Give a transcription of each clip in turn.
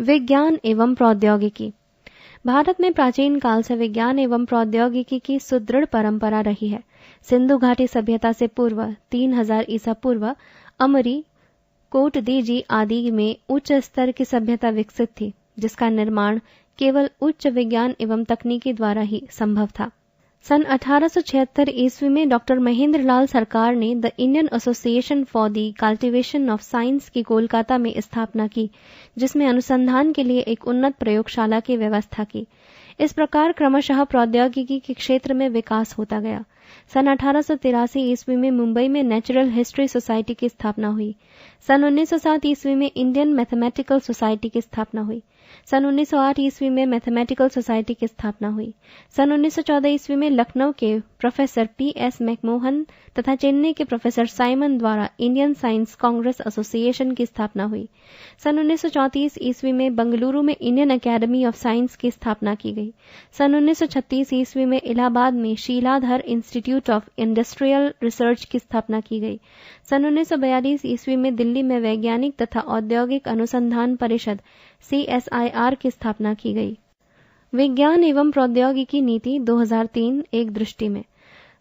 विज्ञान एवं प्रौद्योगिकी। भारत में प्राचीन काल से विज्ञान एवं प्रौद्योगिकी की सुदृढ़ परंपरा रही है। सिंधु घाटी सभ्यता से पूर्व 3000 ईसा पूर्व अमरी, कोटदीजी आदि में उच्च स्तर की सभ्यता विकसित थी, जिसका निर्माण केवल उच्च विज्ञान एवं तकनीकी द्वारा ही संभव था। सन 1876 ईस्वी में डॉक्टर महेंद्र लाल सरकार ने the Indian association for the cultivation of science की कोलकाता में स्थापना की, जिसमें अनुसंधान के लिए एक उन्नत प्रयोगशाला की व्यवस्था की। इस प्रकार क्रमशः प्रौद्योगिकी के क्षेत्र में विकास होता गया। सन 1883 ईस्वी में मुंबई में नेचुरल हिस्ट्री सोसाइटी की स्थापना हुई। सन 1907 ईस्वी में इंडियन मैथमेटिकल सोसाइटी की स्थापना हुई। सन 1908 ईस्वी में मैथमेटिकल सोसाइटी की स्थापना हुई। सन 1914 ईस्वी में लखनऊ के प्रोफेसर P.S. मैकमोहन तथा चेन्नई के प्रोफेसर साइमन द्वारा इंडियन साइंस कांग्रेस एसोसिएशन की स्थापना हुई। सन 1934 ईस्वी में बंगलुरु में इंडियन एकेडमी ऑफ साइंस की स्थापना की गई। सन 1936 ईस्वी में इलाहाबाद में शीलाधर इंस्टीट्यूट ऑफ इंडस्ट्रियल रिसर्च की स्थापना की गई। सन 1942 ईस्वी में दिल्ली में वैज्ञानिक तथा औद्योगिक अनुसंधान परिषद CSIR की स्थापना की गई। विज्ञान एवं प्रौद्योगिकी नीति 2003 एक दृष्टि में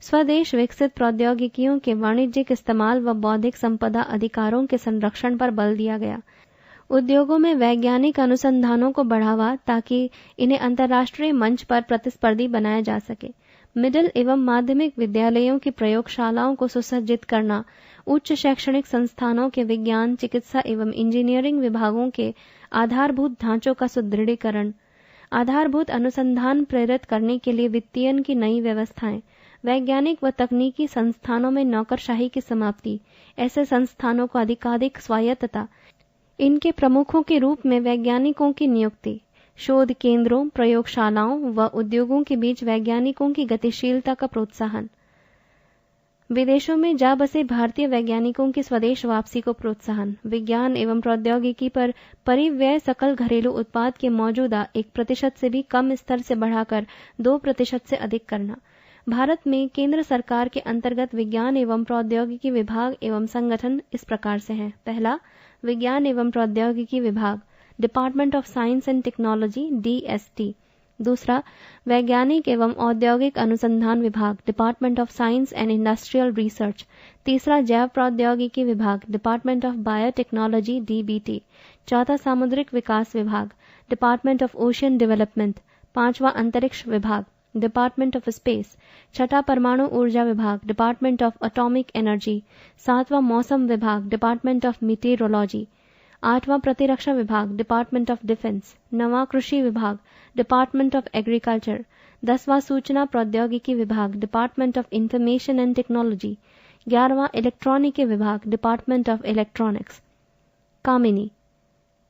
स्वदेश विकसित प्रौद्योगिकियों के वाणिज्यिक इस्तेमाल व बौद्धिक संपदा अधिकारों के संरक्षण पर बल दिया गया। उद्योगों में वैज्ञानिक अनुसंधानों को बढ़ावा ताकि इन्हें अंतर्राष्ट्रीय मंच पर प्रतिस्पर्धी बनाया जा सके। मिडिल एवं माध्यमिक विद्यालयों की प्रयोगशालाओं को सुसज्जित करना, उच्च शैक्षणिक संस्थानों के विज्ञान, चिकित्सा एवं इंजीनियरिंग विभागों के आधारभूत ढांचों का सुदृढ़ीकरण, आधारभूत अनुसंधान प्रेरित करने के लिए वित्तीयन की नई व्यवस्थाएं, वैज्ञानिक व तकनीकी संस्थानों में नौकरशाही की समाप्ति, ऐसे संस्थानों को अधिकाधिक स्वायत्तता, इनके प्रमुखों के रूप में वैज्ञानिकों की नियुक्ति, शोध केंद्रों, प्रयोगशालाओं व उद्योगों के बीच वैज्ञानिकों की गतिशीलता का प्रोत्साहन, विदेशों में जा बसे भारतीय वैज्ञानिकों की स्वदेश वापसी को प्रोत्साहन, विज्ञान एवं प्रौद्योगिकी पर परिव्यय सकल घरेलू उत्पाद के मौजूदा 1% से भी कम स्तर से बढ़ाकर 2% से अधिक करना। भारत में केंद्र सरकार के अंतर्गत विज्ञान एवं प्रौद्योगिकी विभाग एवं संगठन इस प्रकार से हैं। पहला, विज्ञान एवं प्रौद्योगिकी विभाग, department of science and technology DST। दूसरा, वैज्ञानिक एवं औद्योगिक अनुसंधान विभाग, department of science and industrial research. तीसरा, जैव प्रौद्योगिकी विभाग, डिपार्टमेंट ऑफ बायोटेक्नोलॉजी DBT। चौथा, सामुद्रिक विकास विभाग, डिपार्टमेंट ऑफ ओशियन डेवलपमेंट। पांचवा, अंतरिक्ष विभाग, डिपार्टमेंट ऑफ स्पेस। छठा, परमाणु ऊर्जा विभाग, डिपार्टमेंट ऑफ एटॉमिक एनर्जी। सातवां, मौसम विभाग, डिपार्टमेंट ऑफ मीटेरोलॉजी। आठवां, प्रतिरक्षा विभाग, डिपार्टमेंट ऑफ डिफेंस। नवां, कृषि विभाग, डिपार्टमेंट ऑफ एग्रीकल्चर। 10वां, सूचना प्रौद्योगिकी विभाग, department of information and technology. 11वां, इलेक्ट्रॉनिकी विभाग, department of electronics. Kamini,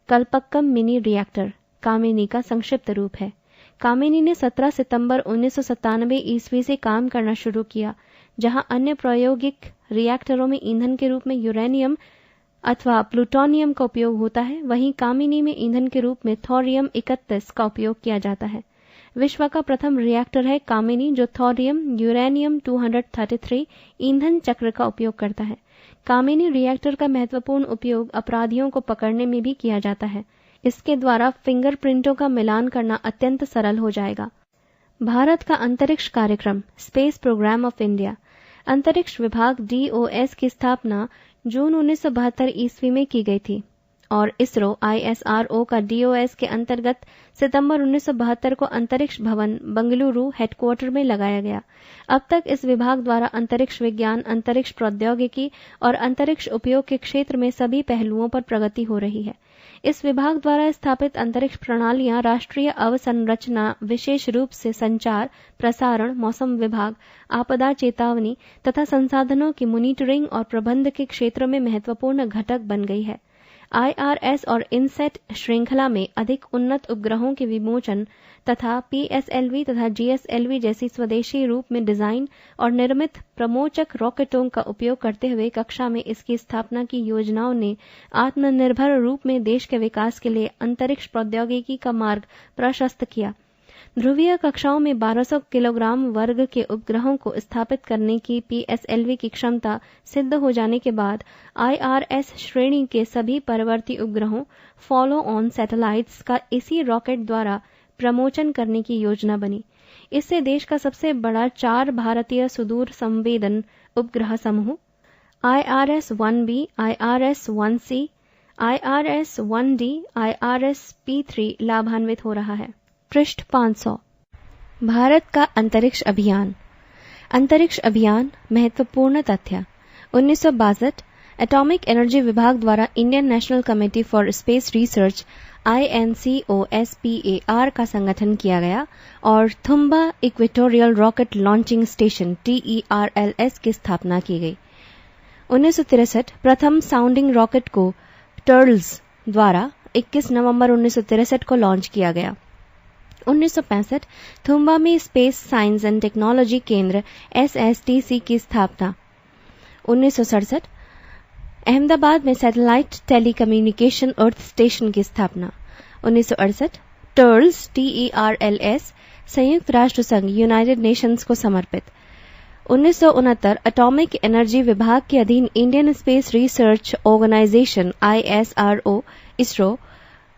Kalpakkam mini reactor, Kamini का संक्षिप्त रूप है। कामिनी ने 17 सितंबर 1997 ईस्वी से काम करना शुरू किया। जहां अन्य प्रायोगिक रिएक्टरों में ईंधन के रूप में यूरेनियम अथवा प्लूटोनियम का उपयोग होता है, वहीं कामिनी में ईंधन के रूप में थोरियम 31 का उपयोग किया जाता है। विश्व का प्रथम रिएक्टर है कामिनी, जो थोरियम यूरेनियम 233 ईंधन चक्र का उपयोग करता है। कामिनी रिएक्टर का महत्वपूर्ण उपयोग अपराधियों को पकड़ने में भी किया जाता है। इसके द्वारा फिंगरप्रिंटों का मिलान करना अत्यंत सरल हो जाएगा। भारत का अंतरिक्ष कार्यक्रम, स्पेस प्रोग्राम ऑफ इंडिया। अंतरिक्ष विभाग DOS की स्थापना जून 1972 ईस्वी में की गई थी और इसरो ISRO का DOS के अंतर्गत सितंबर 1972 को अंतरिक्ष भवन बंगलुरु हेडक्वार्टर में लगाया गया। अब तक इस विभाग द्वारा अंतरिक्ष विज्ञान, अंतरिक्ष प्रौद्योगिकी और अंतरिक्ष उपयोग के क्षेत्र में सभी पहलुओं पर प्रगति हो रही है। इस विभाग द्वारा स्थापित अंतरिक्ष प्रणालियां राष्ट्रीय अवसंरचना, विशेष रूप से संचार, प्रसारण, मौसम विभाग, आपदा चेतावनी तथा संसाधनों की मॉनिटरिंग और प्रबंध के क्षेत्र में महत्वपूर्ण घटक बन गई है। IRS और इनसेट श्रृंखला में अधिक उन्नत उपग्रहों के विमोचन तथा PSLV तथा GSLV जैसी स्वदेशी रूप में डिजाइन और निर्मित प्रमोचक रॉकेटों का उपयोग करते हुए कक्षा में इसकी स्थापना की योजनाओं ने आत्मनिर्भर रूप में देश के विकास के लिए अंतरिक्ष प्रौद्योगिकी का मार्ग प्रशस्त किया। ध्रुवीय कक्षाओं में 1200 किलोग्राम वर्ग के उपग्रहों को स्थापित करने की PSLV की क्षमता सिद्ध हो जाने के बाद IRS श्रेणी के सभी परवर्ती उपग्रहों फॉलो ऑन सैटेलाइट्स का इसी रॉकेट द्वारा प्रमोचन करने की योजना बनी। इससे देश का सबसे बड़ा 4 भारतीय सुदूर संवेदन उपग्रह समूह IRS-1B, IRS-1C, IRS-1D, IRS-P3 लाभान्वित हो रहा है। पृष्ठ 500। भारत का अंतरिक्ष अभियान। अंतरिक्ष अभियान महत्वपूर्ण तथ्य। 1962 एटॉमिक एनर्जी विभाग द्वारा Indian national committee for space research INCOSPAR का संगठन किया गया और Thumba equatorial rocket launching station TERLS की स्थापना की गई। 1963 प्रथम साउंडिंग रॉकेट को टर्ल्स द्वारा 21 नवंबर 1963 को लॉन्च किया गया। 1965 थुम्बा में स्पेस साइंस एंड टेक्नोलॉजी केंद्र SSTC की स्थापना। 1967 अहमदाबाद में सैटेलाइट टेलीकम्युनिकेशन अर्थ स्टेशन की स्थापना। 1968 टर्ल्स TERLS संयुक्त राष्ट्र संघ यूनाइटेड नेशंस को समर्पित। 1969 एटॉमिक एनर्जी विभाग के अधीन Indian space research organisation ISRO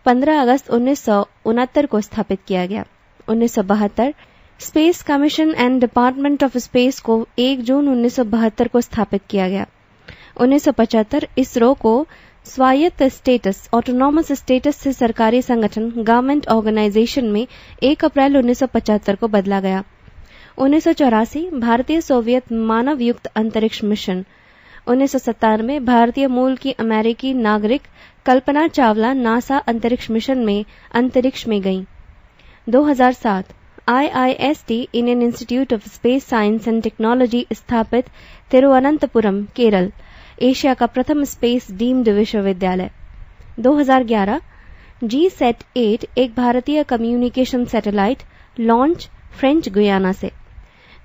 15 अगस्त 1969 को स्थापित किया गया। 1972 space commission and department of space को 1 जून 1972 को स्थापित किया गया। 1975 इसरो को स्वायत्त स्टेटस ऑटोनॉमस स्टेटस से सरकारी संगठन गवर्नमेंट ऑर्गेनाइजेशन में 1 अप्रैल 1975 को बदला गया। 1984 भारतीय सोवियत मानव युक्त अंतरिक्ष मिशन। 1997 भारतीय मूल की अमेरिकी नागरिक कल्पना चावला नासा अंतरिक्ष मिशन में अंतरिक्ष में गईं। 2007 IIST Indian institute of space science and technology स्थापित तिरुवनंतपुरम केरल एशिया का प्रथम स्पेस डीम्ड विश्वविद्यालय। 2011 GSAT-8 एक भारतीय communication satellite launch French Guiana से।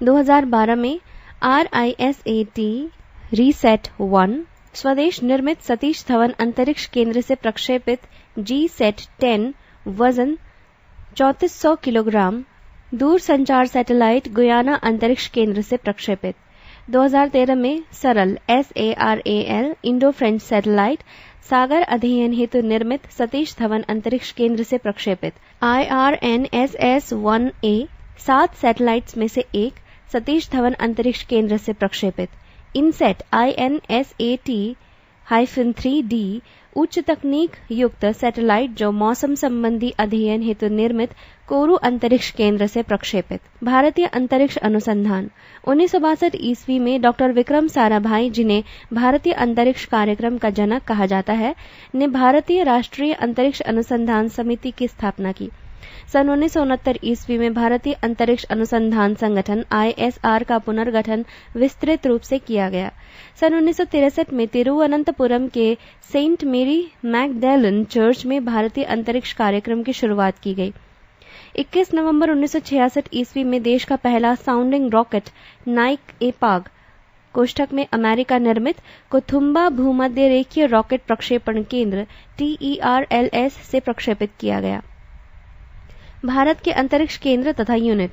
2012 में RISAT RISAT-1 स्वदेश निर्मित सतीश धवन अंतरिक्ष केंद्र से प्रक्षेपित GSAT-10 वजन 3400 किलोग्राम दूरसंचार सैटेलाइट गुयाना अंतरिक्ष केंद्र से प्रक्षेपित। 2013 में सरल SARAL इंडो फ्रेंच सैटेलाइट सागर अध्ययन हेतु निर्मित सतीश धवन अंतरिक्ष केंद्र से प्रक्षेपित। IRNSS-1A 7 सैटेलाइट्स में से एक सतीश धवन अंतरिक्ष केंद्र से प्रक्षेपित। इनसेट INSAT-3D उच्च तकनीक युक्त सैटेलाइट जो मौसम संबंधी अध्ययन हेतु निर्मित कोरू अंतरिक्ष केंद्र से प्रक्षेपित। भारतीय अंतरिक्ष अनुसंधान 1962 ईस्वी में डॉक्टर विक्रम साराभाई, जिन्हें भारतीय अंतरिक्ष कार्यक्रम का जनक कहा जाता है, ने भारतीय राष्ट्रीय अंतरिक्ष अनुसंधान समिति की स्थापना की। सन 1969 ईस्वी में भारतीय अंतरिक्ष अनुसंधान संगठन ISR का पुनर्गठन विस्तृत रूप से किया गया। सन 1963 में तिरुवनंतपुरम के सेंट मेरी मैगडेलन चर्च में भारतीय अंतरिक्ष कार्यक्रम की शुरुआत की गई। 21 नवंबर 1966 ईस्वी में देश का पहला साउंडिंग रॉकेट नाइक एपाग कोष्ठक में अमेरिका निर्मित को थुम्बा भूमध्य रेखीय रॉकेट प्रक्षेपण केंद्र TERLS से प्रक्षेपित किया गया। भारत के अंतरिक्ष केंद्र तथा यूनिट।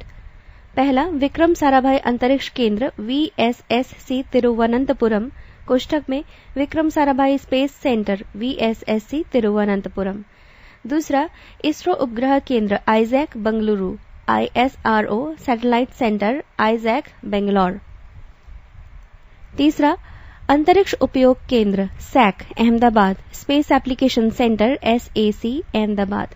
पहला विक्रम साराभाई अंतरिक्ष केंद्र VSSC तिरुवनंतपुरम कोष्ठक में Vikram Sarabhai space centre VSSC Thiruvananthapuram. दूसरा इसरो उपग्रह केंद्र Isaac Bengaluru ISRO satellite centre Isaac Bangalore. तीसरा अंतरिक्ष उपयोग केंद्र SAC Ahmedabad space application centre SAC Ahmedabad.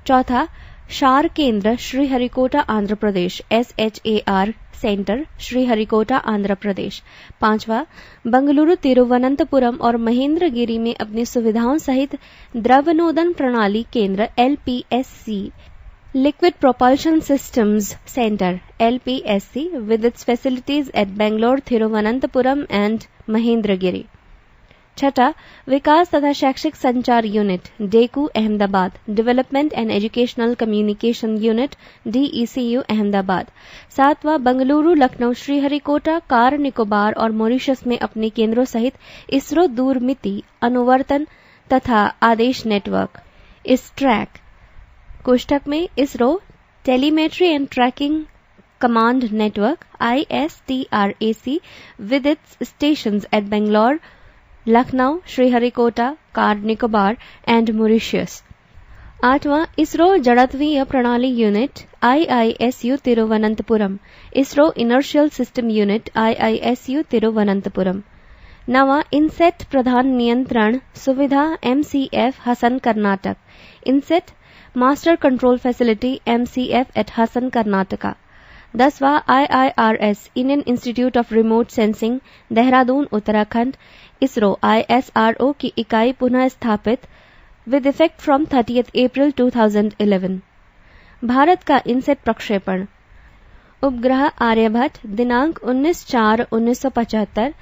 चौथा शार केंद्र श्रीहरिकोटा आंध्र प्रदेश SHAR सेंटर श्रीहरिकोटा आंध्र प्रदेश। पांचवा बंगलुरु तिरुवनंतपुरम और महेंद्रगिरी में अपनी सुविधाओं सहित द्रवनोदन प्रणाली केंद्र LPSC liquid propulsion systems centre LPSC with its facilities at Bangalore, Thiruvananthapuram and Mahendragiri. छठा विकास तथा शैक्षिक संचार unit डेकू Ahmedabad development and educational communication unit DECU Ahmedabad. सातवां बंगलुरु लखनऊ श्रीहरिकोटा कार निकोबार और मॉरिशस में अपने केंद्रों सहित इसरो दूरमिति अनुवर्तन तथा आदेश नेटवर्क इस ट्रैक कोष्ठक में ISRO Telemetry and Tracking Command Network ISTRAC with its stations at Bangalore, Lucknow, Sriharikota, Car Nicobar and Mauritius. 8वां ISRO जड़त्वीय प्रणाली unit IISU Thiruvananthapuram, ISRO inertial system unit IISU Thiruvananthapuram. 9वां इनसेट प्रधान नियंत्रण सुविधा MCF Hassan Karnataka, INSAT master control facility MCF at Hassan Karnataka. 10वां IIRS Indian institute of remote sensing Dehradun Uttarakhand, ISRO ISRO की इकाई पुनः स्थापित with effect from 30th April 2011. Bharat का इनसेट प्रक्षेपण. उपग्रह आर्यभट्ट दिनांक 19/4/1975,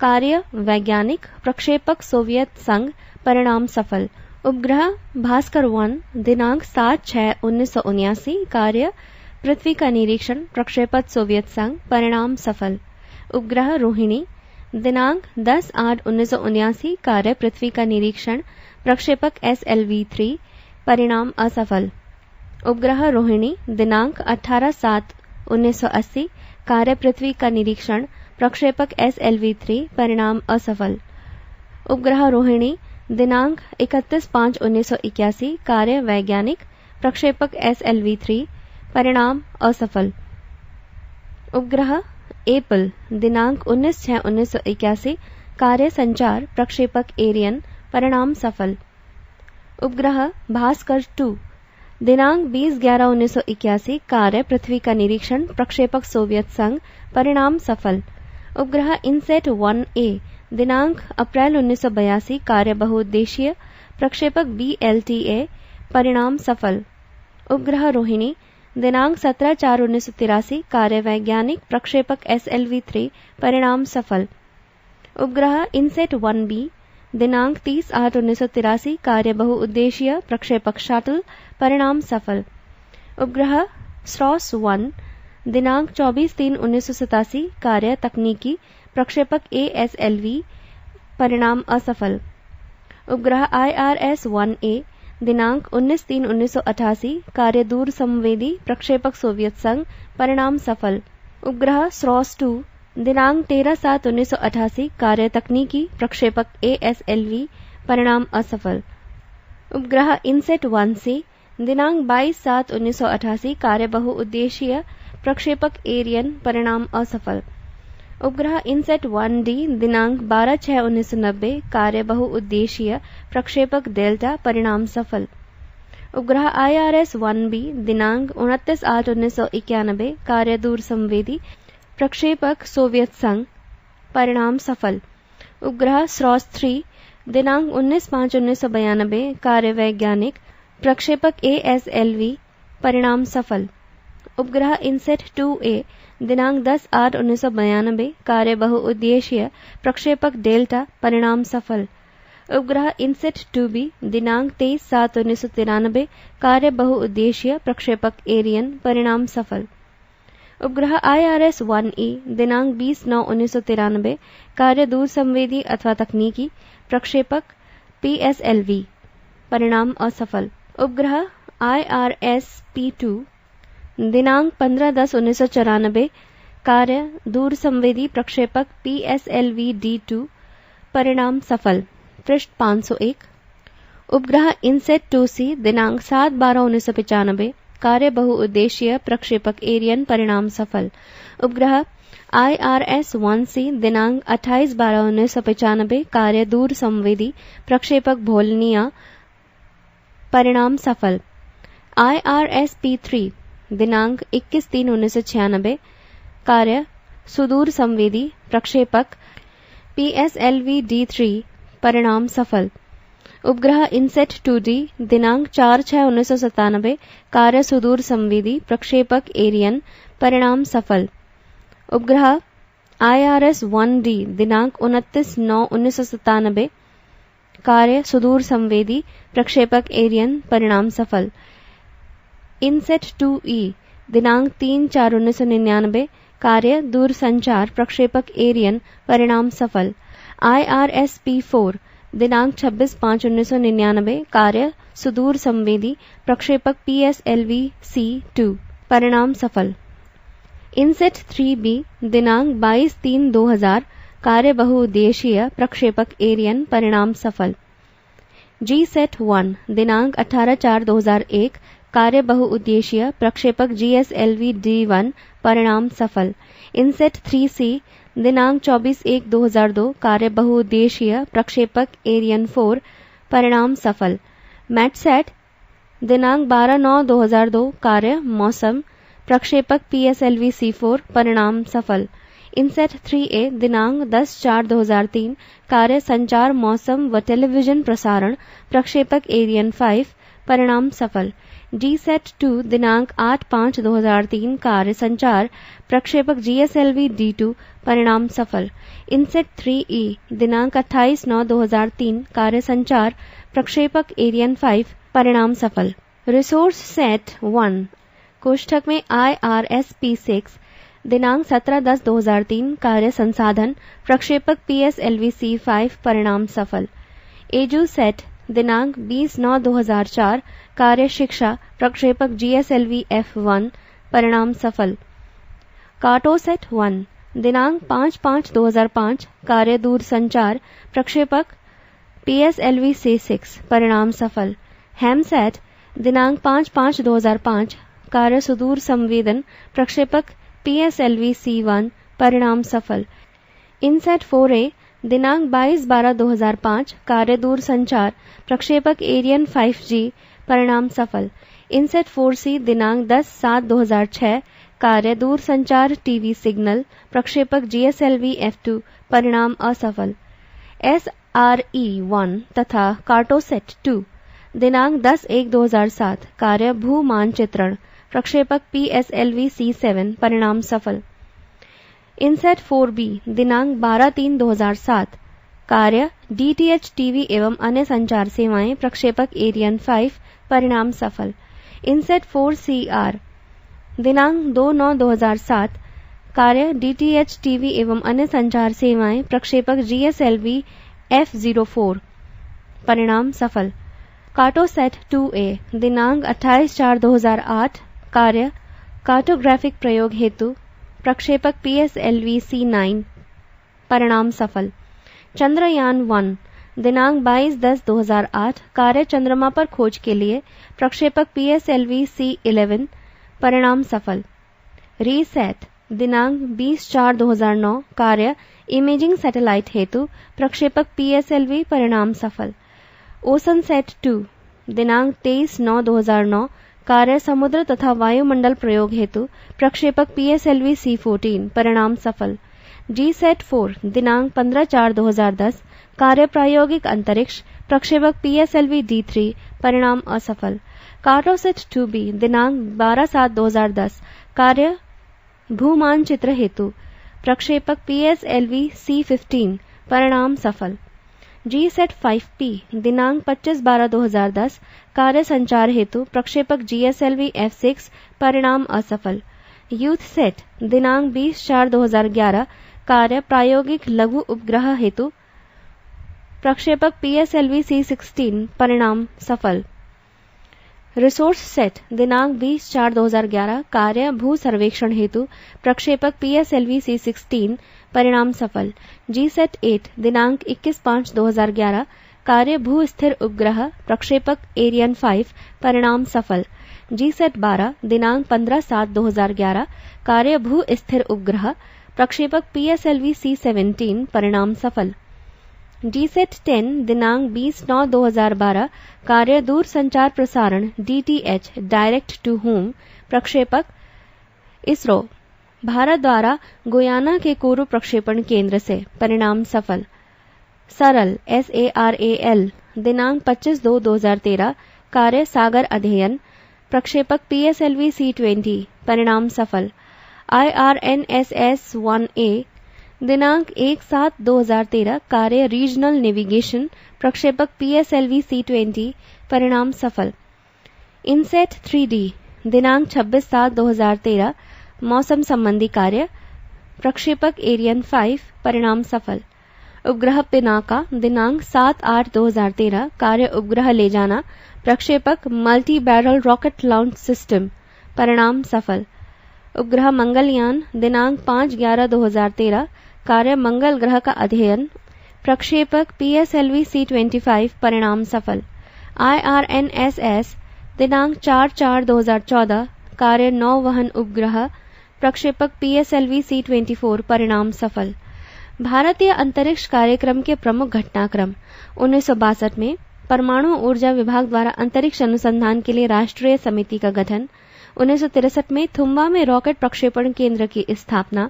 कार्य वैज्ञानिक, प्रक्षेपक सोवियत संघ, परिणाम सफल. उपग्रह भास्कर 1 दिनांक 7/6/1979, कार्य पृथ्वी का निरीक्षण, प्रक्षेपक सोवियत संघ, परिणाम सफल. उपग्रह रोहिणी दिनांक 10/8/1979, कार्य पृथ्वी का निरीक्षण, प्रक्षेपक SLV-3, परिणाम असफल. उपग्रह रोहिणी दिनांक 18/7/1980, कार्य पृथ्वी का निरीक्षण, प्रक्षेपक SLV-3, परिणाम असफल. उपग्रह रोहिणी दिनांक 31/5/1981, कार्य वैज्ञानिक, प्रक्षेपक SLV-3, परिणाम असफल. उपग्रह एपल दिनांक 19/6/1981, कार्य संचार, प्रक्षेपक एरियन, परिणाम सफल. उपग्रह भास्कर 2 दिनांक 20/11/1981, कार्य पृथ्वी का निरीक्षण, प्रक्षेपक सोवियत संघ, परिणाम सफल. उपग्रह इनसेट 1A दिनांक अप्रैल 1982, कार्य बहुउद्देशीय, प्रक्षेपक BLTA, परिणाम सफल. उपग्रह रोहिणी दिनांक 17/4/1983, कार्य वैज्ञानिक, प्रक्षेपक SLV-3, परिणाम सफल. उपग्रह इनसेट 1B दिनांक 30/8/1983, कार्य बहुउद्देशीय, प्रक्षेपक शटल, परिणाम सफल. उपग्रह स्ट्रॉस 1 दिनांक 24/3/1987, कार्य तकनीकी, प्रक्षेपक ASLV, परिणाम असफल. उपग्रह IRS-1A दिनांक 19/3/1988, कार्य दूर संवेदी, प्रक्षेपक सोवियत संघ, परिणाम सफल. उपग्रह स्ट्रॉस 2 दिनांक 13/7/1988, कार्य तकनीकी, प्रक्षेपक ASLV, परिणाम असफल. उपग्रह इनसेट 1C दिनांक 22/7/1988, कार्य बहुउद्देशीय, प्रक्षेपक एरियन, परिणाम असफल. उपग्रह इनसेट 1D दिनांक 12/6/1990, कार्य बहुउद्देशीय, प्रक्षेपक डेल्टा, परिणाम सफल. उपग्रह IRS-1B दिनांक 29/8/1991, कार्य दूर संवेदी, प्रक्षेपक सोवियत संघ, परिणाम सफल. उपग्रह स्ट्रॉस 3 दिनांक 19/5/1992, कार्य वैज्ञानिक, प्रक्षेपक ASLV, परिणाम सफल. उपग्रह इनसेट 2A दिनांक 10/8/1992, कार्य बहुउद्देशीय, प्रक्षेपक डेल्टा, परिणाम सफल. उपग्रह इनसेट 2B दिनांक 23/7/1993, कार्य बहुउद्देशीय, प्रक्षेपक एरियन, परिणाम सफल. उपग्रह IRS-1E दिनांक 20/9/1993, कार्य दूर संवेदी अथवा तकनीकी, प्रक्षेपक PSLV, परिणाम असफल. उपग्रह IRS-P2 दिनांक 15/10/1994, कार्य दूर संवेदी, प्रक्षेपक PSLV-D2, परिणाम सफल. पृष्ठ 501. उपग्रह इनसेट 2C दिनांक 7/12/1995, कार्य बहुउद्देशीय, प्रक्षेपक एरियन, परिणाम सफल. उपग्रह IRS-1C दिनांक 28/12/1995, कार्य दूर संवेदी, प्रक्षेपक भोलनिया, परिणाम सफल. IRS-P3 दिनांक 21/3/1996, कार्य सुदूर संवेदी, प्रक्षेपक PSLV-D3, परिणाम सफल. उपग्रह इनसेट 2D दिनांक 4/6/1997, कार्य सुदूर संवेदी, प्रक्षेपक एरियन, परिणाम सफल. उपग्रह IRS-1D दिनांक 29/9/1997, कार्य सुदूर संवेदी, प्रक्षेपक एरियन, परिणाम सफल. इनसेट 2E दिनांक 3/4/1999, कार्य दूर संचार, प्रक्षेपक एरियन, परिणाम सफल. IRS-P4 दिनांक 26/5/1999, कार्य सुदूर संवेदी, प्रक्षेपक PSLV-C2, परिणाम सफल। इनसेट 3B दिनांक 22/3/2000 कार्य बहुउद्देशीय प्रक्षेपक एरियन परिणाम सफल। GSAT 1 दिनांक 18/4/2001 कार्य बहुउद्देशीय प्रक्षेपक GSLV D1 परिणाम सफल। इनसेट 3C दिनांक 24/1/2002 कार्य बहुउद्देशीय प्रक्षेपक एरियन 4 परिणाम सफल। मैटसैट दिनांक 12/9/2002 कार्य मौसम प्रक्षेपक PSLV C4 परिणाम सफल। इनसेट 3A दिनांक 10/4/2003 कार्य संचार मौसम व टेलीविजन प्रसारण प्रक्षेपक एरियन 5 परिणाम सफल। GSAT 2 दिनांक 8/5/2003 कार्य संचार प्रक्षेपक GSLV D2 परिणाम सफल। इनसेट 3E दिनांक 28/9/2003 कार्य संचार प्रक्षेपक एरियन 5 परिणाम सफल। रिसोर्स सेट 1 कोष्ठक में IRS-P6 दिनांक 17/10/2003 कार्य संसाधन प्रक्षेपक PSLV C5 परिणाम सफल। एजुसेट दिनांक 20/9/2004 कार्य शिक्षा प्रक्षेपक GSLV F1 परिणाम सफल। कार्टोसेट 1 दिनांक 5/5/2005 कार्य दूरसंचार प्रक्षेपक PSLV C6 परिणाम सफल। हैमसैट दिनांक 5/5/2005 कार्य सुदूर संवेदन प्रक्षेपक PSLV C1 परिणाम सफल। इनसेट 4A दिनांक 22/12/2005 कार्य दूरसंचार प्रक्षेपक एरियन 5G परिणाम सफल। इनसेट 4C दिनांक 10/7/2006 कार्य दूरसंचार टीवी सिग्नल प्रक्षेपक GSLV F2 परिणाम असफल। SRE-1 तथा कार्टोसेट 2 दिनांक 10/1/2007 कार्य भू मानचित्रण प्रक्षेपक PSLV C7 परिणाम सफल। इनसेट 4B दिनांक 12/3/2007 कार्य DTH टीवी एवं अन्य संचार सेवाएं प्रक्षेपक एरियन 5 परिणाम सफल। इनसेट 4CR दिनांक 2/9/2007 कार्य DTH टीवी एवं अन्य संचार सेवाएं प्रक्षेपक GSLV F04 परिणाम सफल। कार्टोसेट 2A दिनांक 28/4/2008 कार्य कार्टोग्राफिक प्रयोग हेतु प्रक्षेपक PSLV C9 परिणाम सफल। चंद्रयान 1 दिनांक 22/10/2008 कार्य चंद्रमा पर खोज के लिए प्रक्षेपक PSLV C11 परिणाम सफल। रीसैट दिनांक 20/4/2009 कार्य इमेजिंग सैटेलाइट हेतु प्रक्षेपक PSLV परिणाम सफल। ओशनसैट 2 दिनांक 23/9/2009 कार्य समुद्र तथा वायुमंडल प्रयोग हेतु प्रक्षेपक PSLV C14 परिणाम सफल। GSAT 4 दिनांक 15/4/2010 कार्य प्रायोगिक अंतरिक्ष प्रक्षेपक PSLV D3 परिणाम असफल। कार्टोसेट 2B दिनांक 12/7/2010 कार्य भूमानचित्र हेतु प्रक्षेपक PSLV C15 परिणाम सफल। GSAT 5P दिनांक 25/12/2010 कार्य संचार हेतु प्रक्षेपक GSLV F6 परिणाम असफल। यूथसेट दिनांक 20/4/2011 कार्य प्रायोगिक लघु उपग्रह हेतु प्रक्षेपक PSLV C16 परिणाम सफल। रिसोर्स सेट दिनांक 20/4/2011 कार्य भू सर्वेक्षण हेतु प्रक्षेपक PSLV C16 परिणाम सफल। GSAT 8 दिनांक 21/5/2011 कार्य भू स्थिर उपग्रह प्रक्षेपक एरियन 5 परिणाम सफल। GSAT 12 दिनांक 15/7/2011 कार्य भू स्थिर उपग्रह प्रक्षेपक PSLV C17 परिणाम सफल। GSAT 10 दिनांक 20/9/2012 कार्य दूर संचार प्रसारण DTH डायरेक्ट टू होम प्रक्षेपक इसरो भारत द्वारा गुयाना के कोरू प्रक्षेपण केंद्र से परिणाम सफल। सरल SARAL दिनांक 25/2/2013 कार्य सागर अध्ययन प्रक्षेपक PSLV C20 परिणाम सफल। IRNSS-1A दिनांक 1/7/2013 कार्य रीजनल नेविगेशन प्रक्षेपक PSLV C20 परिणाम सफल। इनसेट 3D दिनांक 26/7/2013 मौसम संबंधी कार्य प्रक्षेपक एरियन 5 परिणाम सफल। उपग्रह पिनाका दिनांक 7/8/2013 कार्य उपग्रह ले जाना प्रक्षेपक multi barrel rocket launch system परिणाम सफल। उपग्रह मंगलयान दिनांक 5/11/2013 कार्य मंगल ग्रह का अध्ययन। प्रक्षेपक PSLV C-25 परिणाम सफल। IRNSS दिनांक 4/4/2014 कार्य नौवहन उपग्रह। प्रक्षेपक PSLV C-24 परिणाम सफल। भारतीय अंतरिक्ष कार्यक्रम के प्रमुख घटनाक्रम। 1962 में परमाणु ऊर्जा विभाग द्वारा अंतरिक्ष अनुसंधान के लिए राष्ट्रीय समिति का गठन। 1963 में थुम्बा में रॉकेट प्रक्षेपण केंद्र की स्थापना।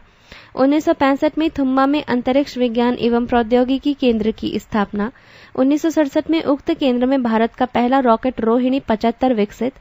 1965 में थुम्बा में अंतरिक्ष विज्ञान एवं प्रौद्योगिकी केंद्र की स्थापना। 1967 में उक्त केंद्र में भारत का पहला रॉकेट रोहिणी 75 विकसित।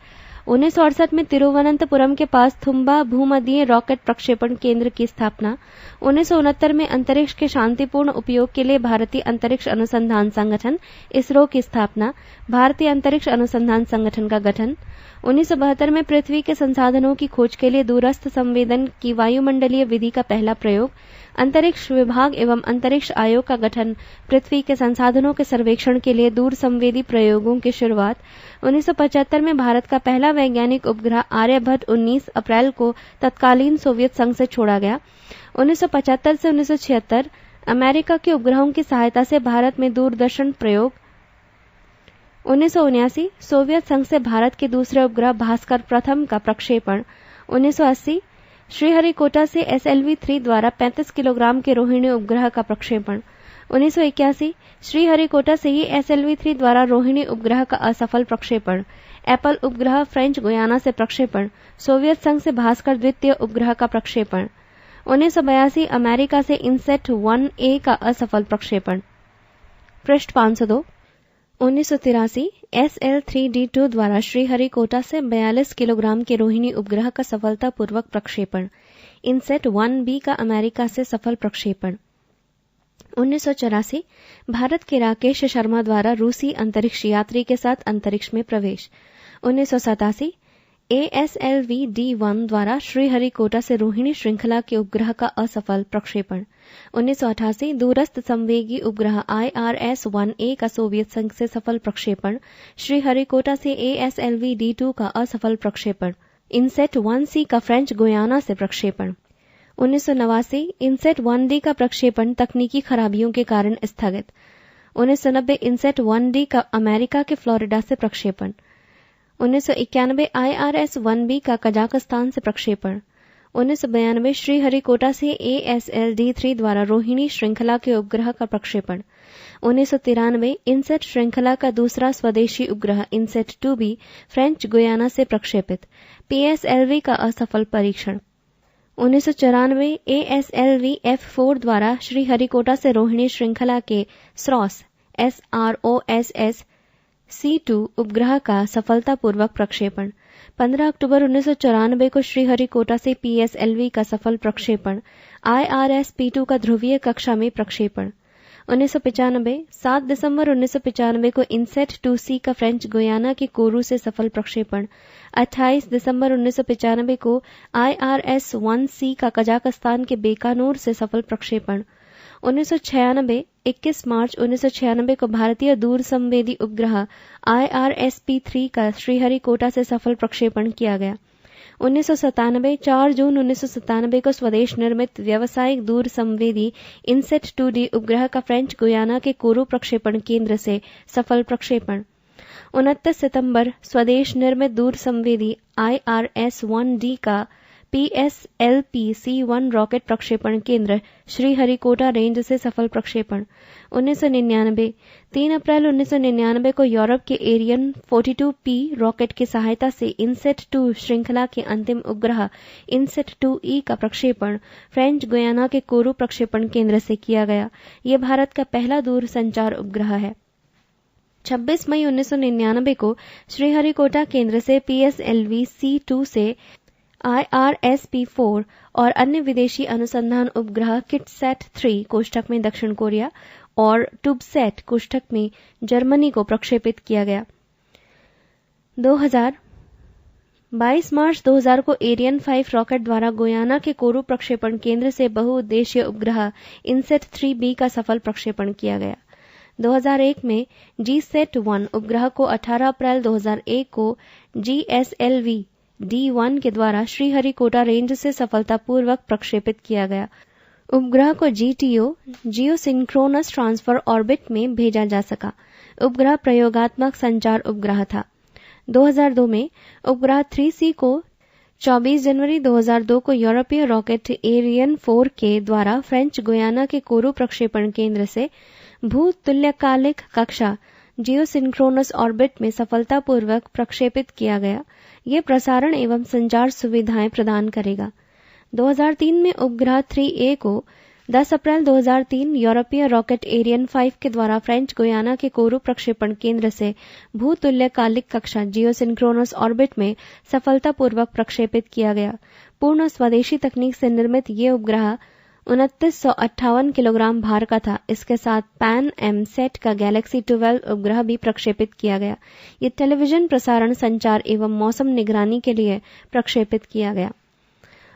1968 में तिरुवनंतपुरम के पास थुम्बा भूमध्यीय रॉकेट प्रक्षेपण केंद्र की स्थापना। 1969 में अंतरिक्ष के शांतिपूर्ण उपयोग के लिए भारतीय अंतरिक्ष अनुसंधान संगठन इसरो की स्थापना। भारतीय अंतरिक्ष अनुसंधान संगठन का गठन। 1972 में पृथ्वी के संसाधनों की खोज के लिए दूरस्थ संवेदन की वायुमंडलीय विधि का पहला प्रयोग। अंतरिक्ष विभाग एवं अंतरिक्ष आयोग का गठन। पृथ्वी के संसाधनों के सर्वेक्षण के लिए दूर संवेदी प्रयोगों की शुरुआत। 1975 में भारत का पहला वैज्ञानिक उपग्रह आर्यभट्ट 19 अप्रैल को तत्कालीन सोवियत संघ से छोड़ा गया। 1975 से 1976 अमेरिका के उपग्रहों की सहायता से भारत में दूरदर्शन प्रयोग। 1979 सोवियत संघ से भारत के दूसरे उपग्रह भास्कर प्रथम का प्रक्षेपण। 1980 श्रीहरिकोटा से SLV-3 द्वारा 35 किलोग्राम के रोहिणी उपग्रह का प्रक्षेपण। 1981 श्रीहरिकोटा से ही SLV-3 द्वारा रोहिणी उपग्रह का असफल प्रक्षेपण। एप्पल उपग्रह फ्रेंच गुयाना से प्रक्षेपण। सोवियत संघ से भास्कर द्वितीय उपग्रह का प्रक्षेपण। 1982 अमेरिका से इनसेट 1A का असफल प्रक्षेपण। पृष्ठ 502। 1983 SL-3D2 द्वारा श्रीहरिकोटा से 42 किलोग्राम के रोहिणी उपग्रह का सफलतापूर्वक प्रक्षेपण। इनसेट 1B का अमेरिका से सफल प्रक्षेपण। 1984 भारत के राकेश शर्मा द्वारा रूसी अंतरिक्ष यात्री के साथ अंतरिक्ष में प्रवेश। 1987 ASLV-D1 द्वारा श्रीहरिकोटा से रोहिणी श्रृंखला के उपग्रह का असफल प्रक्षेपण। 1988 दूरस्थ संवेगी उपग्रह IRS-1A का सोवियत संघ से सफल प्रक्षेपण। श्रीहरिकोटा से ASLV-D2 का असफल प्रक्षेपण। इनसेट 1C का फ्रेंच गुयाना से प्रक्षेपण। 1989 इनसेट 1D का प्रक्षेपण तकनीकी खराबियों के कारण स्थगित। 1990 इनसेट 1D का अमेरिका के फ्लोरिडा से प्रक्षेपण। 1991 IRS-1B का कजाकिस्तान से प्रक्षेपण। 1992 श्रीहरिकोटा से ASLD-3 द्वारा रोहिणी श्रृंखला के उपग्रह का प्रक्षेपण। 1993 इनसेट श्रृंखला का दूसरा स्वदेशी उपग्रह इनसेट 2B फ्रेंच गुयाना से प्रक्षेपित। PSLV का असफल परीक्षण। 1994 ASLV-F4 द्वारा श्रीहरिकोटा से रोहिणी श्रृंखला के SROSS C2 उपग्रह का सफलतापूर्वक प्रक्षेपण। 15 अक्टूबर 1994 को श्रीहरिकोटा से PSLV का सफल प्रक्षेपण। IRS-P2 का ध्रुवीय कक्षा में प्रक्षेपण। 1995 7 दिसंबर 1995 को इनसेट 2C का फ्रेंच गुयाना के कोरू से सफल प्रक्षेपण। 28 दिसंबर 1995 को IRS-1C का कजाकिस्तान के बेकानूर से सफल प्रक्षेपण। 1996 21 मार्च 1996 को भारतीय दूर संवेदी उपग्रह IRS-P3 का श्रीहरिकोटा से सफल प्रक्षेपण किया गया। 1997 4 जून 1997 को स्वदेश निर्मित व्यावसायिक दूर संवेदी इनसेट 2D उपग्रह का फ्रेंच गुयाना के कोरू प्रक्षेपण केंद्र से सफल प्रक्षेपण। 29 सितंबर स्वदेश निर्मित दूर संवेदी IRS-1D का PSLP-C1 रॉकेट प्रक्षेपण केंद्र श्रीहरिकोटा रेंज से सफल प्रक्षेपण। 1999 3 अप्रैल 1999 को यूरोप के एरियन 42P रॉकेट की सहायता से इनसेट 2 श्रृंखला के अंतिम उपग्रह इनसेट 2E का प्रक्षेपण फ्रेंच गुयाना के कोरू प्रक्षेपण केंद्र से किया गया। यह भारत का पहला दूर संचार उपग्रह है। 26 मई 1999 को श्रीहरिकोटा केंद्र से PSLV-C2 से IRS-P4 और अन्य विदेशी अनुसंधान उपग्रह किटसैट 3 कोष्ठक में दक्षिण कोरिया और ट्यूबसैट कोष्ठक में जर्मनी को प्रक्षेपित किया गया। 22 मार्च 2000 को एरियन 5 रॉकेट द्वारा गुयाना के कोरू प्रक्षेपण केंद्र से बहुउद्देशीय उपग्रह इनसेट 3B का सफल प्रक्षेपण किया गया। 2001 में GSAT-1 उपग्रह को 18 अप्रैल 2001 को GSLV D1 के द्वारा श्रीहरिकोटा रेंज से सफलतापूर्वक प्रक्षेपित किया गया। उपग्रह को GTO जियोसिंक्रोनस ट्रांसफर ऑर्बिट में भेजा जा सका। उपग्रह प्रयोगात्मक संचार उपग्रह था। 2002 में उपग्रह 3C को 24 जनवरी 2002 को यूरोपीय रॉकेट एरियन 4 के द्वारा फ्रेंच गुयाना के कोरू प्रक्षेपण केंद्र से भूतुल्यकालिक कक्षा जियोसिंक्रोनस ऑर्बिट में सफलतापूर्वक प्रक्षेपित किया गया। यह प्रसारण एवं संचार सुविधाएं प्रदान करेगा। 2003 में उपग्रह 3A को 10 अप्रैल 2003 यूरोपीय रॉकेट एरियन 5 के द्वारा फ्रेंच गुयाना के कोरू प्रक्षेपण केंद्र से भूतुल्यकालिक कक्षा जियोसिंक्रोनस ऑर्बिट में सफलतापूर्वक प्रक्षेपित किया गया। पूर्ण स्वदेशी तकनीक से निर्मित ये उपग्रह 2958 किलोग्राम भार का था। इसके साथ पैन एम सेट का गैलेक्सी 12 उपग्रह भी प्रक्षेपित किया गया। ये टेलीविजन प्रसारण, संचार एवं मौसम निगरानी के लिए प्रक्षेपित किया गया।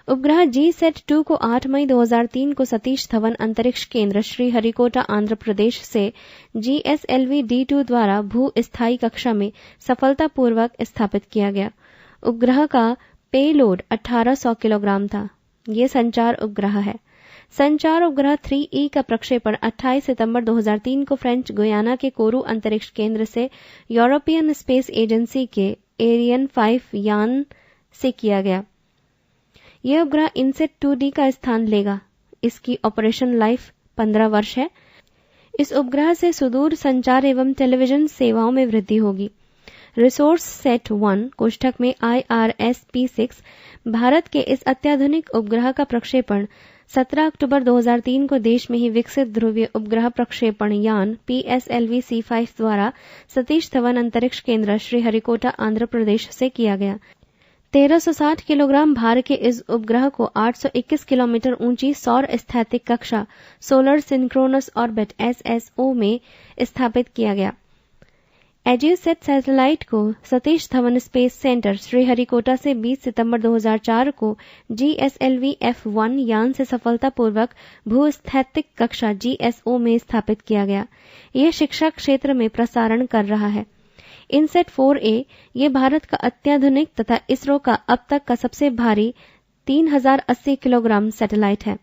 उपग्रह GSAT-2 को 8 मई 2003 को सतीश धवन अंतरिक्ष केंद्र श्रीहरिकोटा आंध्र प्रदेश से GSLV D2 द्वारा भू स्थायी कक्षा में सफलतापूर्वक स्थापित किया गया। उपग्रह का पेलोड 1800 किलोग्राम था। ये संचार उपग्रह है। संचार उपग्रह 3E का प्रक्षेपण 28 सितंबर 2003 को फ्रेंच गुयाना के कोरू अंतरिक्ष केंद्र से यूरोपियन स्पेस एजेंसी के एरियन 5 यान से किया गया। यह उपग्रह इनसेट 2D का स्थान लेगा। इसकी ऑपरेशन लाइफ 15 वर्ष है। इस उपग्रह से सुदूर संचार एवं टेलीविजन सेवाओं में वृद्धि होगी। रिसोर्स सेट 1 कोष्ठक में IRS-P6 भारत के इस अत्याधुनिक उपग्रह का प्रक्षेपण 17 अक्टूबर 2003 को देश में ही विकसित ध्रुवीय उपग्रह प्रक्षेपण यान PSLV C5 द्वारा सतीश धवन अंतरिक्ष केंद्र श्रीहरिकोटा आंध्र प्रदेश से किया गया। 1360 किलोग्राम भार के इस उपग्रह को 821 किलोमीटर ऊंची सौर स्थैतिक कक्षा सोलर सिंक्रोनस ऑर्बिट SSO में स्थापित किया गया। एजियोसेट सैटेलाइट को सतीश धवन स्पेस सेंटर श्रीहरिकोटा से 20 सितंबर 2004 को GSLV F1 यान से सफलतापूर्वक भूस्थैतिक कक्षा GSO में स्थापित किया गया। यह शिक्षा क्षेत्र में प्रसारण कर रहा है। इनसेट 4A ये भारत का अत्याधुनिक तथा इसरो का अब तक का सबसे भारी 3080 किलोग्राम सैटेलाइट है।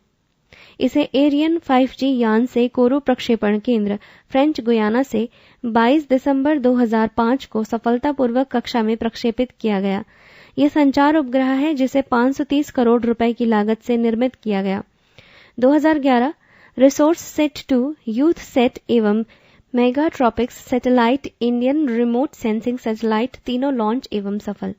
इसे एरियन 5G यान से कोरू प्रक्षेपण केंद्र फ्रेंच गुयाना से 22 दिसंबर 2005 को सफलतापूर्वक कक्षा में प्रक्षेपित किया गया। यह संचार उपग्रह है जिसे 530 करोड़ रुपए की लागत से निर्मित किया गया। 2011 रिसोर्स सेट 2 यूथ सेट एवं Megha Tropiques satellite Indian remote sensing satellite तीनों लॉन्च एवं सफल।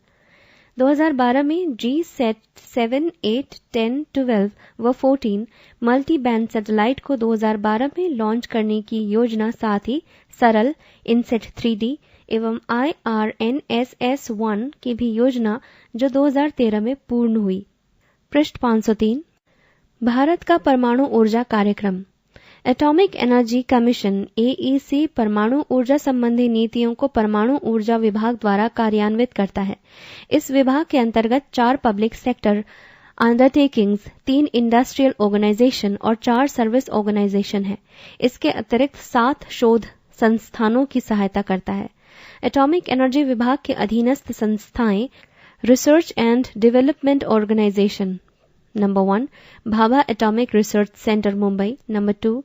2012 में GSAT 7, 8, 10, 12 व 14 मल्टी बैंड सैटेलाइट को 2012 में लॉन्च करने की योजना, साथ ही सरल इनसेट 3D एवं IRNSS-1 की भी योजना जो 2013 में पूर्ण हुई। पृष्ठ 503 भारत का परमाणु ऊर्जा कार्यक्रम। एटॉमिक एनर्जी कमीशन AEC परमाणु ऊर्जा संबंधी नीतियों को परमाणु ऊर्जा विभाग द्वारा कार्यान्वित करता है। इस विभाग के अंतर्गत 4 public sector undertakings, 3 industrial organisation और 4 सर्विस ऑर्गेनाइजेशन है। इसके अतिरिक्त 7 शोध संस्थानों की सहायता करता है। एटॉमिक एनर्जी विभाग के अधीनस्थ संस्थाएं research and development organisation number 1 Bhabha atomic research centre Mumbai, number 2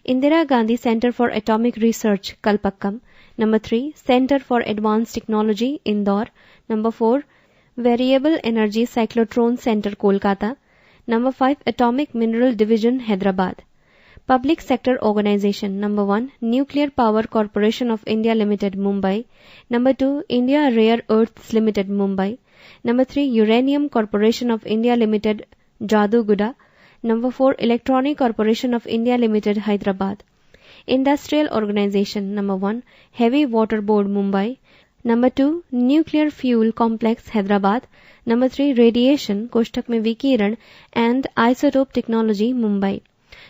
Indira Gandhi centre for atomic research Kalpakkam, number 3 centre for advance technology Indore, number 4 variable energy cyclotron centre Kolkata, number 5 atomic mineral division Hyderabad. Public sector organisation number 1 nuclear power corporation of India limited Mumbai, number 2 India rare earths limited Mumbai, number 3 uranium corporation of India limited Jaduguda, number 4 electronic corporation of India limited Hyderabad. Industrial organisation number 1 heavy water board Mumbai, number 2 nuclear fuel complex Hyderabad, number 3 radiation कोष्ठक में विकिरण and isotope technology Mumbai.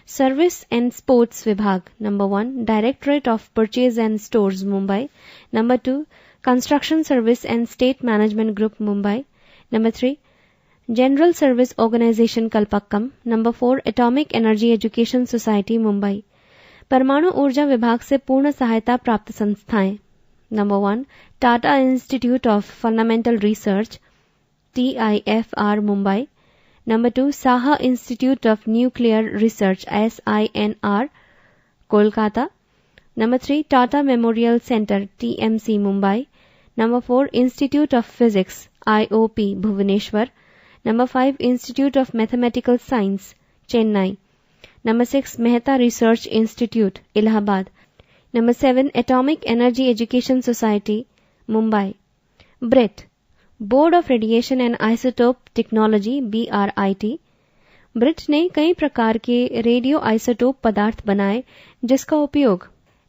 Service and sports विभाग number 1 directorate of purchase and stores Mumbai, number 2 construction service and state management group Mumbai, number 3 general service organisation Kalpakkam, number 4 atomic energy education society Mumbai. परमाणु ऊर्जा विभाग से पूर्ण सहायता प्राप्त संस्थाएं number 1 Tata institute of fundamental research, TIFR Mumbai, number 2 Saha institute of nuclear research SINR Kolkata, number 3 Tata memorial centre TMC Mumbai, number 4 institute of physics IOP Bhubaneswar, number 5 institute of mathematical science Chennai, number 6 Mehta research institute Allahabad, number 7 atomic energy education society Mumbai. BRIT board of radiation and isotope technology BRIT। BRIT ने कई प्रकार के radio isotope पदार्थ बनाए जिसका उपयोग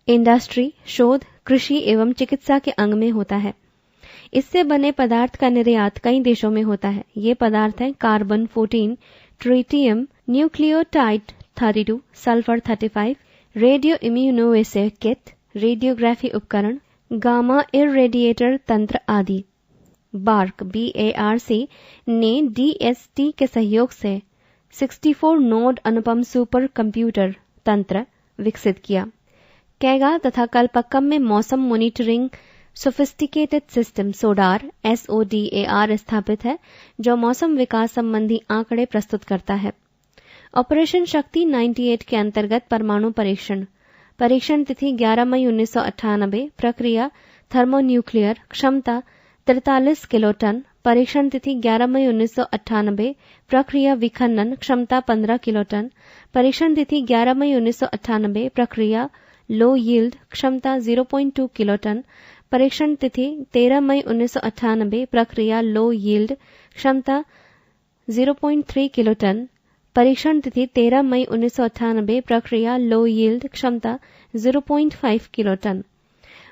industry, शोध, कृषि एवं चिकित्सा के अंग में होता है। इससे बने पदार्थ का निर्यात कई देशों में होता है। ये पदार्थ हैं carbon 14, tritium, nucleotide 32, sulphur 35, radio immunoassay kit, radiography उपकरण, गामा इररेडिएटर तंत्र आदि। बार्क BARC ने DST के सहयोग से 64 नोड अनुपम सुपर कंप्यूटर तंत्र विकसित किया। कैगा तथा कलपक्कम में मौसम मॉनिटरिंग सोफिस्टिकेटेड सिस्टम SODAR स्थापित है जो मौसम विकास संबंधी आंकड़े प्रस्तुत करता है। ऑपरेशन शक्ति 98 के अंतर्गत परमाणु परीक्षण तिथि 11 मई 1998, प्रक्रिया थर्मोन्यूक्लियर, क्षमता 43 किलोटन, परीक्षण तिथि 11 मई 1998, प्रक्रिया विखंडन, क्षमता 15 किलोटन, परीक्षण तिथि 11 मई 1998, प्रक्रिया लो यील्ड, क्षमता 0.2 किलोटन, परीक्षण तिथि 13 मई 1998, प्रक्रिया लो यील्ड, क्षमता 0.3 किलोटन, परीक्षण तिथि 13 मई 1998, प्रक्रिया लो यील्ड, क्षमता 0.5 किलोटन।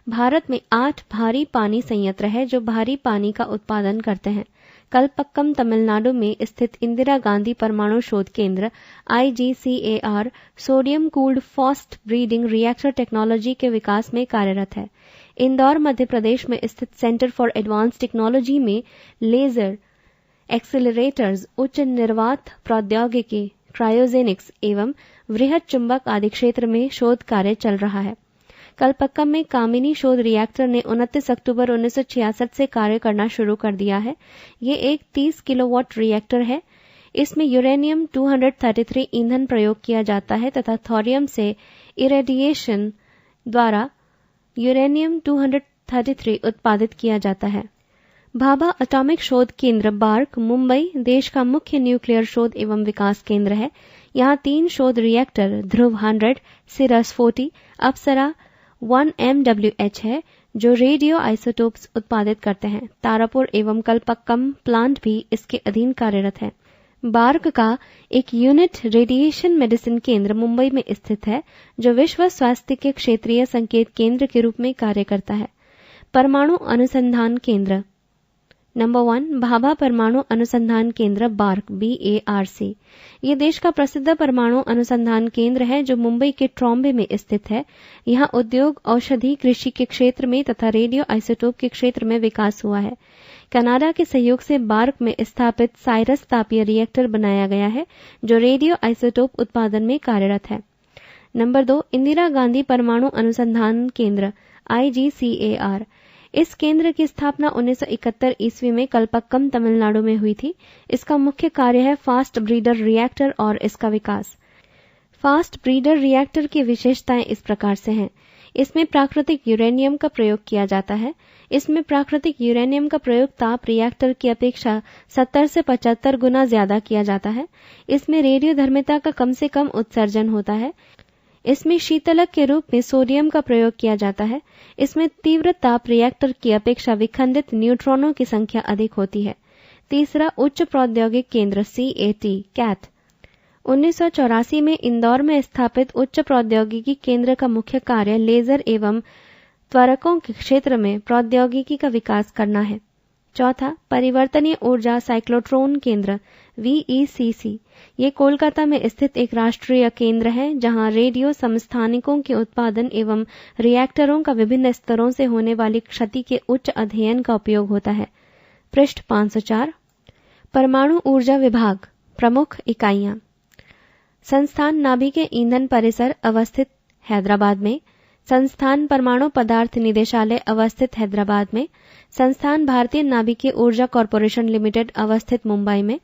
भारत में 8 भारी पानी संयंत्र है जो भारी पानी का उत्पादन करते हैं। कलपक्कम तमिलनाडु में स्थित इंदिरा गांधी परमाणु शोध केंद्र IGCAR sodium cooled fast breeding reactor technology के विकास में कार्यरत है। इंदौर मध्य प्रदेश में स्थित सेंटर फॉर एडवांस टेक्नोलॉजी में लेजर एक्सीलरेटर्स, उच्च निर्वात प्रौद्योगिकी, क्रायोजेनिक्स एवं वृहद चुंबक आदि क्षेत्र में शोध कार्य चल रहा है। कलपक्कम में कामिनी शोध रिएक्टर ने 29 अक्टूबर 1966 से कार्य करना शुरू कर दिया है। ये एक 30 किलोवाट रिएक्टर है। इसमें यूरेनियम 233 ईंधन प्रयोग किया जाता है तथा थोरियम से इरेडिएशन द्वारा यूरेनियम 233 उत्पादित किया जाता है। भाभा एटॉमिक शोध केंद्र बार्क मुंबई देश का मुख्य न्यूक्लियर शोध एवं विकास केंद्र है। यहाँ 3 शोध रिएक्टर ध्रुव 100, सिरस 40, अप्सरा 1MWH है जो रेडियो आइसोटोप्स उत्पादित करते हैं। तारापुर एवं कलपक्कम प्लांट भी इसके अधीन कार्यरत है। बार्क का एक यूनिट रेडिएशन मेडिसिन केंद्र मुंबई में स्थित है जो विश्व स्वास्थ्य के क्षेत्रीय संकेत केंद्र के रूप में कार्य करता है। परमाणु अनुसंधान केंद्र नंबर 1 भाभा परमाणु अनुसंधान केंद्र बार्क BARC। ये देश का प्रसिद्ध परमाणु अनुसंधान केंद्र है जो मुंबई के ट्रॉम्बे में स्थित है। यहाँ उद्योग, औषधि, कृषि के क्षेत्र में तथा रेडियो आइसोटोप के क्षेत्र में विकास हुआ है। कनाडा के सहयोग से बार्क में स्थापित साइरस तापीय रिएक्टर बनाया गया है जो रेडियो आइसोटोप उत्पादन में कार्यरत है। नंबर 2 इंदिरा गांधी परमाणु अनुसंधान केंद्र IGCAR। इस केंद्र की स्थापना 1971 ईस्वी में कलपक्कम तमिलनाडु में हुई थी। इसका मुख्य कार्य है फास्ट ब्रीडर रिएक्टर और इसका विकास। फास्ट ब्रीडर रिएक्टर की विशेषताएं इस प्रकार से हैं। इसमें प्राकृतिक यूरेनियम का प्रयोग किया जाता है। इसमें प्राकृतिक यूरेनियम का प्रयोग ताप रिएक्टर की अपेक्षा 70 से 75 गुना ज्यादा किया जाता है। इसमें रेडियोधर्मिता का कम से कम उत्सर्जन होता है। इसमें शीतलक के रूप में सोडियम का प्रयोग किया जाता है। इसमें तीव्र ताप रिएक्टर की अपेक्षा विखंडित न्यूट्रॉनों की संख्या अधिक होती है। तीसरा उच्च प्रौद्योगिक केंद्र CAT 1984 में इंदौर में स्थापित उच्च प्रौद्योगिकी केंद्र का मुख्य कार्य लेजर एवं त्वरकों के क्षेत्र में प्रौद्योगिकी का विकास करना है। चौथा परिवर्तनीय ऊर्जा साइक्लोट्रॉन केंद्र VECC। ये कोलकाता में स्थित एक राष्ट्रीय केंद्र है जहां रेडियो समस्थानिकों के उत्पादन एवं रिएक्टरों का विभिन्न स्तरों से होने वाली क्षति के उच्च अध्ययन का उपयोग होता है। पृष्ठ 504। परमाणु ऊर्जा विभाग प्रमुख इकाइयां। संस्थान नाभिकीय ईंधन परिसर अवस्थित हैदराबाद में। संस्थान परमाणु पदार्थ निदेशालय अवस्थित हैदराबाद में, संस्थान भारतीय नाभिकीय ऊर्जा कॉरपोरेशन लिमिटेड अवस्थित मुंबई में,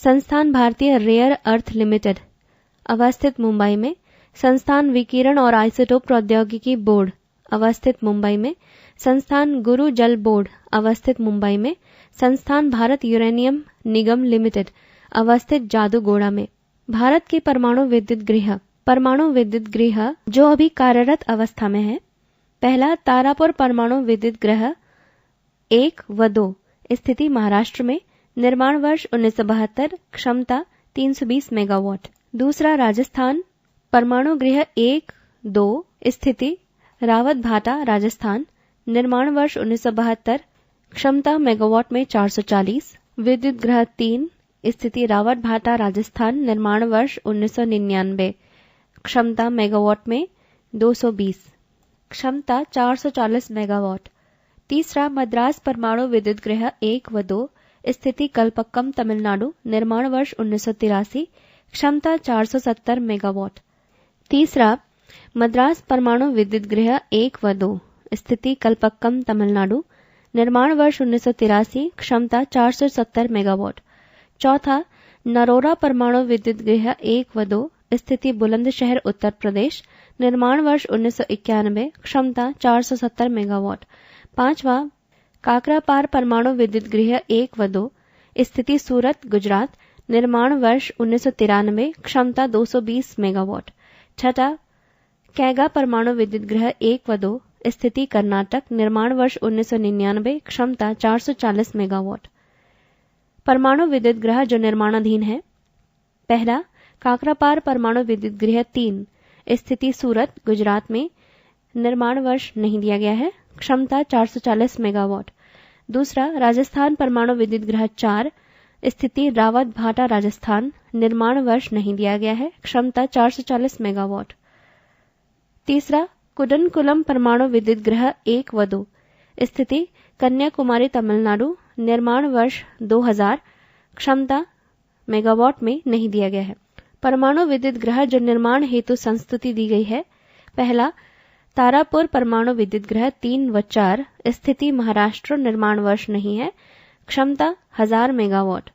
संस्थान भारतीय रेयर अर्थ लिमिटेड अवस्थित मुंबई में, संस्थान विकिरण और आइसोटोप प्रौद्योगिकी बोर्ड अवस्थित मुंबई में, संस्थान गुरु जल बोर्ड अवस्थित मुंबई में, संस्थान भारत यूरेनियम निगम लिमिटेड अवस्थित जादूगोड़ा में। भारत के परमाणु विद्युत गृह जो अभी कार्यरत अवस्था में है। पहला, तारापुर परमाणु विद्युत गृह 1 व 2 स्थिति महाराष्ट्र में, निर्माण वर्ष 1972, क्षमता 320 मेगावाट। दूसरा, राजस्थान परमाणु गृह 1, 2 स्थिति रावत भाटा राजस्थान, निर्माण वर्ष 1972, क्षमता मेगावाट में 440। विद्युत गृह 3 स्थिति रावत भाटा राजस्थान, निर्माण वर्ष 1999, क्षमता मेगावाट में 220, क्षमता 440 मेगावाट। तीसरा, मद्रास परमाणु विद्युत गृह 1 व 2 स्थिति कलपक्कम तमिलनाडु, निर्माण वर्ष 1983, क्षमता 470 मेगावाट। तीसरा, मद्रास परमाणु विद्युत गृह 1 व 2 स्थिति कलपक्कम तमिलनाडु, निर्माण वर्ष 1983, क्षमता 470 मेगावाट। चौथा, नरोरा परमाणु विद्युत गृह 1 व 2 स्थिति बुलंदशहर उत्तर प्रदेश, निर्माण वर्ष 1991, क्षमता 470 मेगावाट। पांचवा, काकरापार परमाणु विद्युत गृह 1 व 2 स्थिति सूरत गुजरात, निर्माण वर्ष 1993, क्षमता 220 मेगावाट। छठा, कैगा परमाणु विद्युत गृह 1 व 2 स्थिति कर्नाटक, निर्माण वर्ष 1999, क्षमता 440 मेगावाट। परमाणु विद्युत गृह जो निर्माणाधीन है। पहला, काकरापार परमाणु विद्युत गृह 3 स्थिति सूरत गुजरात में, निर्माण वर्ष नहीं दिया गया है, क्षमता 440 मेगावाट। दूसरा, राजस्थान परमाणु विद्युत गृह 4 स्थिति रावत भाटा राजस्थान, निर्माण वर्ष नहीं दिया गया है, क्षमता 440 मेगावाट। तीसरा, कुडनकुलम परमाणु विद्युत गृह 1 व 2 स्थिति कन्याकुमारी तमिलनाडु, निर्माण वर्ष 2000, क्षमता मेगावाट में नहीं दिया गया है। परमाणु विद्युत गृह जो निर्माण हेतु संस्तुति दी गई है। पहला, तारापुर परमाणु विद्युत गृह 3 व 4 स्थिति महाराष्ट्र, निर्माण वर्ष नहीं है, क्षमता 1000 मेगावाट।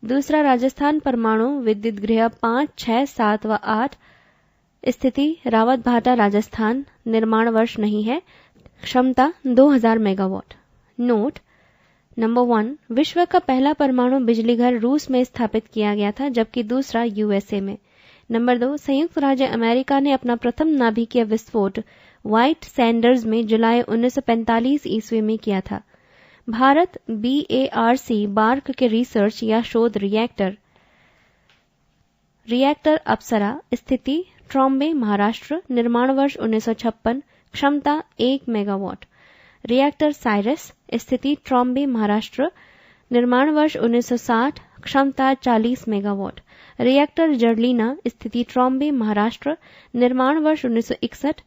दूसरा, राजस्थान परमाणु विद्युत गृह 5, 6, 7 व 8 स्थिति रावत भाटा राजस्थान, निर्माण वर्ष नहीं है, क्षमता 2000 मेगावाट। नोट नंबर 1, विश्व का पहला परमाणु बिजली घर रूस में स्थापित किया गया था, जबकि दूसरा यूएसए में। नंबर 2, संयुक्त राज्य अमेरिका ने अपना प्रथम नाभिकीय विस्फोट व्हाइट सैंडर्स में जुलाई 1945 ईस्वी में किया था। भारत BARC बार्क के रिसर्च या शोध रिएक्टर अप्सरा स्थिति ट्रॉम्बे महाराष्ट्र, निर्माण वर्ष 1956, क्षमता 1 मेगावाट। रिएक्टर साइरस स्थिति ट्रॉम्बे महाराष्ट्र, निर्माण वर्ष 1960, क्षमता 40 मेगावाट। रिएक्टर जर्लिना स्थिति ट्रॉम्बे महाराष्ट्र, निर्माण वर्ष 1961,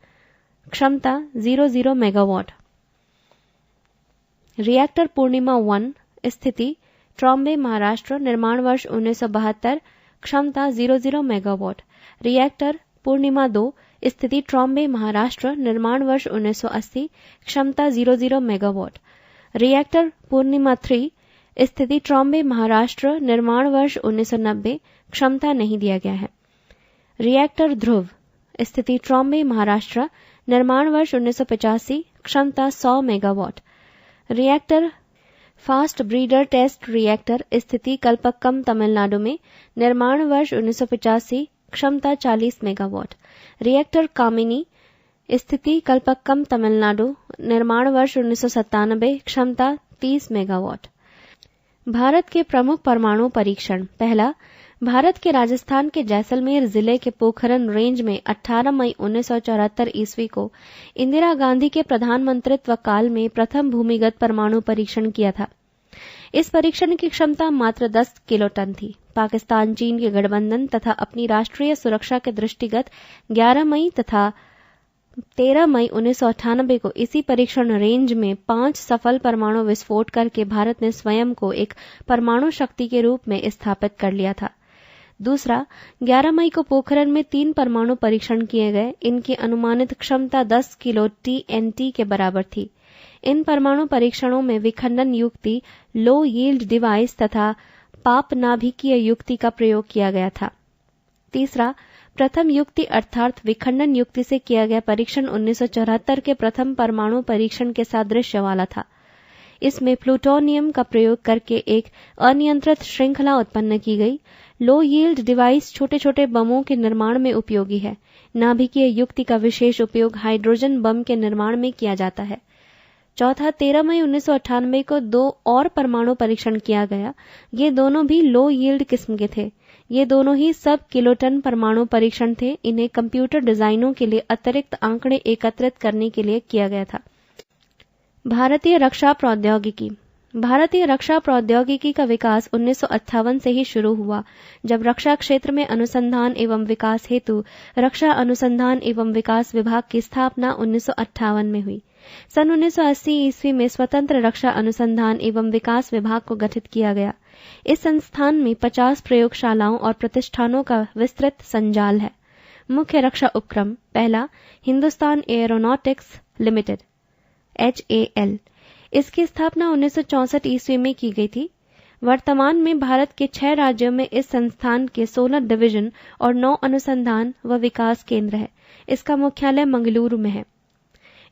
क्षमता 00 मेगावाट। रिएक्टर पूर्णिमा 1 स्थिति ट्रॉम्बे महाराष्ट्र, निर्माण वर्ष 1972, क्षमता 00 मेगावाट। रिएक्टर पूर्णिमा 2 स्थिति ट्रॉम्बे महाराष्ट्र, निर्माण वर्ष 1980, क्षमता 00 मेगावाट। रिएक्टर पूर्णिमा 3 स्थिति ट्रॉम्बे महाराष्ट्र, निर्माण वर्ष 1990, क्षमता नहीं दिया गया है। रिएक्टर ध्रुव स्थिति ट्रॉम्बे महाराष्ट्र, निर्माण वर्ष 1985, क्षमता 100 मेगावाट। Reactor fast breeder test reactor स्थिति कलपक्कम तमिलनाडु में, निर्माण वर्ष 1985, क्षमता 40 मेगावाट। रिएक्टर कामिनी स्थिति कलपक्कम तमिलनाडु, निर्माण वर्ष 1997, क्षमता 30 मेगावाट। भारत के प्रमुख परमाणु परीक्षण। पहला, भारत के राजस्थान के जैसलमेर जिले के पोखरन रेंज में 18 मई 1974 ईस्वी को इंदिरा गांधी के प्रधानमंत्रित्व काल में प्रथम भूमिगत परमाणु परीक्षण किया था। इस परीक्षण की क्षमता मात्र 10 किलोटन थी। पाकिस्तान चीन के गठबंधन तथा अपनी राष्ट्रीय सुरक्षा के दृष्टिगत 11 मई तथा 13 मई 1998 को इसी परीक्षण रेंज में 5 सफल परमाणु विस्फोट करके भारत ने स्वयं को एक परमाणु शक्ति के रूप में स्थापित कर लिया था। दूसरा, 11 मई को पोखरण में 3 परमाणु परीक्षण किए गए। इनकी अनुमानित क्षमता 10 किलो TNT के बराबर थी। इन परमाणु परीक्षणों में विखंडन युक्ति, लो यील्ड डिवाइस तथा पापनाभिकीय युक्ति का प्रयोग किया गया था। तीसरा, प्रथम युक्ति अर्थात विखंडन युक्ति से किया गया परीक्षण 1974 के प्रथम परमाणु परीक्षण के सादृश्य वाला था। इसमें प्लूटोनियम का प्रयोग करके एक अनियंत्रित श्रृंखला उत्पन्न की गई। लो यील्ड डिवाइस छोटे छोटे बमों के निर्माण में उपयोगी है। नाभिकीय युक्ति का विशेष उपयोग हाइड्रोजन बम के निर्माण में किया जाता है। चौथा, 13 मई 1998 को 2 और परमाणु परीक्षण किया गया। ये दोनों भी लो यील्ड किस्म के थे। ये दोनों ही सब किलोटन परमाणु परीक्षण थे। इन्हें कंप्यूटर डिजाइनों के लिए अतिरिक्त आंकड़े एकत्रित करने के लिए किया गया था। भारतीय रक्षा प्रौद्योगिकी। भारतीय रक्षा प्रौद्योगिकी का विकास 1958 से ही शुरू हुआ, जब रक्षा क्षेत्र में अनुसंधान एवं विकास हेतु रक्षा अनुसंधान एवं विकास विभाग की स्थापना 1958 में हुई। सन 1980 ईस्वी में स्वतंत्र रक्षा अनुसंधान एवं विकास विभाग को गठित किया गया। इस संस्थान में 50 प्रयोगशालाओं और प्रतिष्ठानों का विस्तृत संजाल है। मुख्य रक्षा उपक्रम: पहला, हिंदुस्तान एयरोनॉटिक्स लिमिटेड HAL। इसकी स्थापना 1964 ईस्वी में की गई थी। वर्तमान में भारत के 6 राज्यों में इस संस्थान के 16 डिवीजन और 9 अनुसंधान व विकास केंद्र है। इसका मुख्यालय मंगलुरु में है।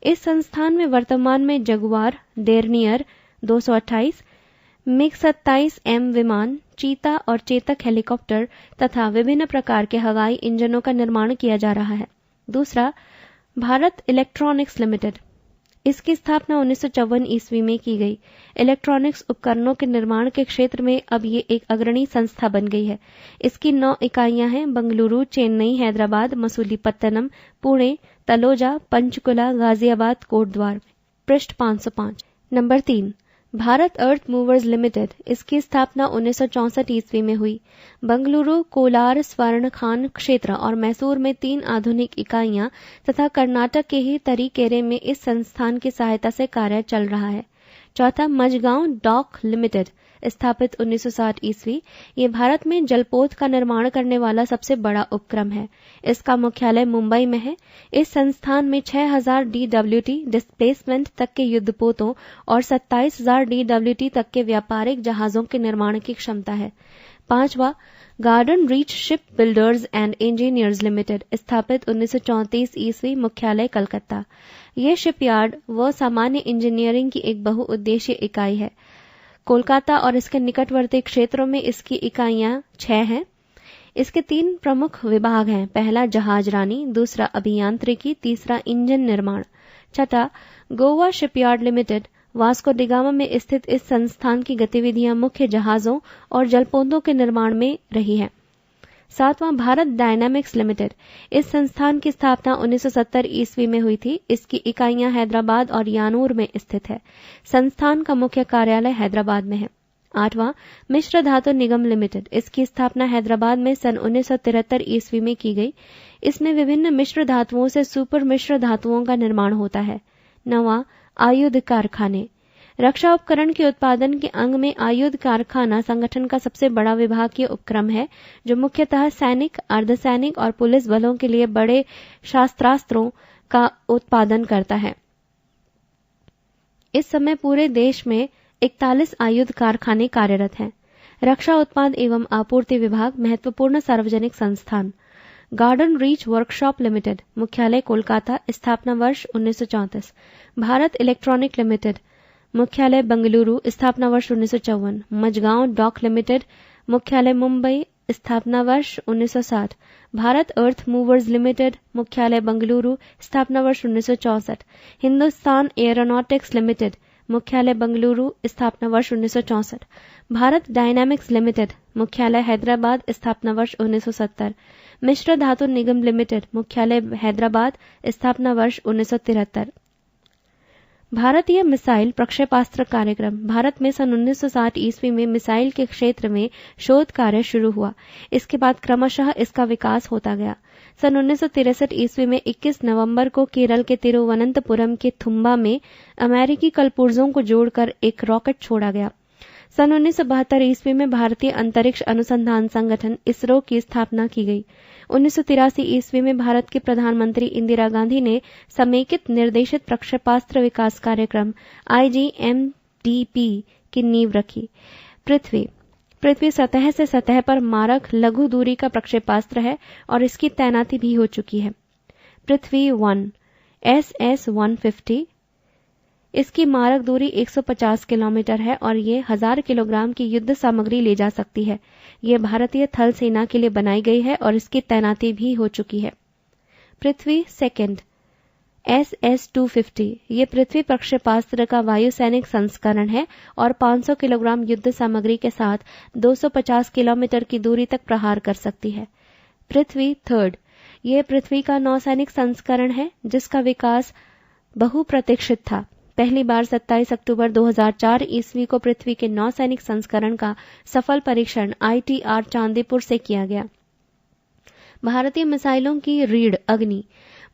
इस संस्थान में वर्तमान में जगुआर, डेर्नियर 228, MiG-27M विमान, चीता और चेतक हेलीकॉप्टर तथा विभिन्न प्रकार के हवाई इंजनों का निर्माण किया जा रहा है। दूसरा, भारत इलेक्ट्रॉनिक्स लिमिटेड। इसकी स्थापना 1954 ईस्वी में की गई। इलेक्ट्रॉनिक्स उपकरणों के निर्माण के क्षेत्र में अब ये एक अग्रणी संस्था बन गई है। इसकी 9 इकाइयां हैं: बंगलुरु, चेन्नई, हैदराबाद, मसूलीपत्तनम, पुणे, तलोजा, पंचकुला, गाजियाबाद, कोटद्वार। पृष्ठ 505। नंबर 3, भारत अर्थ मूवर्स लिमिटेड। इसकी स्थापना 1964 ईस्वी में हुई। बंगलुरु, कोलार, स्वर्ण खान क्षेत्र और मैसूर में 3 आधुनिक इकाइयां तथा कर्नाटक के ही तरीकेरे में इस संस्थान की सहायता से कार्य चल रहा है। चौथा, मझगांव डॉक लिमिटेड, स्थापित 1960 ईस्वी। ये भारत में जलपोत का निर्माण करने वाला सबसे बड़ा उपक्रम है। इसका मुख्यालय मुंबई में है। इस संस्थान में 6000 DWT डिस्प्लेसमेंट तक के युद्धपोतों और 27000 DWT तक के व्यापारिक जहाजों के निर्माण की क्षमता है। पांचवा, garden reach ship builders and engineers limited, स्थापित 1934 ईस्वी। मुख्यालय कलकत्ता। यह शिपयार्ड व सामान्य इंजीनियरिंग की एक बहुउद्देशीय इकाई है। कोलकाता और इसके निकटवर्ती क्षेत्रों में इसकी इकाइयां 6 हैं। इसके 3 प्रमुख विभाग हैं: पहला जहाजरानी, दूसरा अभियांत्रिकी, तीसरा इंजन निर्माण। छठा, Goa shipyard limited. Vasco da Gama में स्थित इस संस्थान की गतिविधियां मुख्य जहाजों और जलपोतों के निर्माण में रही है। सातवां, भारत डायनामिक्स लिमिटेड। इस संस्थान की स्थापना 1970 ईस्वी में हुई थी। इसकी इकाइयां हैदराबाद और यानूर में स्थित है। संस्थान का मुख्य कार्यालय हैदराबाद में है। आठवां, मिश्र धातु निगम लिमिटेड। इसकी स्थापना हैदराबाद में सन 1973 ईस्वी में की गई। इसमें विभिन्न मिश्र धातुओं से सुपर मिश्र धातुओं का निर्माण होता है। नौवां, आयुध कारखाने। रक्षा उपकरण के उत्पादन के अंग में आयुध कारखाना संगठन का सबसे बड़ा विभागीय उपक्रम है, जो मुख्यतः सैनिक, अर्धसैनिक और पुलिस बलों के लिए बड़े शस्त्रास्त्रों का उत्पादन करता है। इस समय पूरे देश में 41 आयुध कारखाने कार्यरत हैं। रक्षा उत्पाद एवं आपूर्ति विभाग महत्वपूर्ण सार्वजनिक संस्थान। गार्डन रीच वर्कशॉप लिमिटेड, मुख्यालय कोलकाता, स्थापना वर्ष 1934। भारत इलेक्ट्रॉनिक लिमिटेड, मुख्यालय बंगलुरु, स्थापना वर्ष 1954। मझगांव डॉक लिमिटेड, मुख्यालय मुंबई, स्थापना वर्ष 1960। भारत अर्थ मूवर्स लिमिटेड, मुख्यालय बंगलुरु, स्थापना वर्ष 1964। हिंदुस्तान एयरोनॉटिक्स लिमिटेड, मुख्यालय बंगलुरु, स्थापना वर्ष 1964। भारत डायनामिक्स लिमिटेड, मुख्यालय हैदराबाद, स्थापना वर्ष 1970। मिश्र धातु निगम लिमिटेड, मुख्यालय हैदराबाद, स्थापना वर्ष 1973। भारतीय मिसाइल प्रक्षेपास्त्र कार्यक्रम। भारत में सन 1960 ईस्वी में मिसाइल के क्षेत्र में शोध कार्य शुरू हुआ। इसके बाद क्रमशः इसका विकास होता गया। सन 1963 ईस्वी में 21 नवंबर को केरल के तिरुवनंतपुरम के थुम्बा में अमेरिकी कलपुर्जों को जोड़कर एक रॉकेट छोड़ा गया। सन 1972 ईस्वी में भारतीय अंतरिक्ष अनुसंधान संगठन इसरो की स्थापना की गई। 1983 ईस्वी में भारत की प्रधानमंत्री इंदिरा गांधी ने समेकित निर्देशित प्रक्षेपास्त्र विकास कार्यक्रम IGMDP की नींव रखी। पृथ्वी सतह से सतह पर मारक लघु दूरी का प्रक्षेपास्त्र है और इसकी तैनाती भी हो चुकी है। पृथ्वी 1 SS-150, इसकी मारक दूरी 150 किलोमीटर है और ये 1000 किलोग्राम की युद्ध सामग्री ले जा सकती है। ये भारतीय थल सेना के लिए बनाई गई है और इसकी तैनाती भी हो चुकी है। पृथ्वी 2 SS-250, ये पृथ्वी प्रक्षेपास्त्र का वायुसैनिक संस्करण है और 500 किलोग्राम युद्ध सामग्री के साथ 250 किलोमीटर की दूरी तक प्रहार कर सकती है। पृथ्वी 3, ये पृथ्वी का नौसैनिक संस्करण है जिसका विकास बहुप्रतीक्षित था। पहली बार 27 अक्टूबर 2004 ईस्वी को पृथ्वी के नौसैनिक संस्करण का सफल परीक्षण ITR चांदीपुर से किया गया। भारतीय मिसाइलों की रीढ़ अग्नि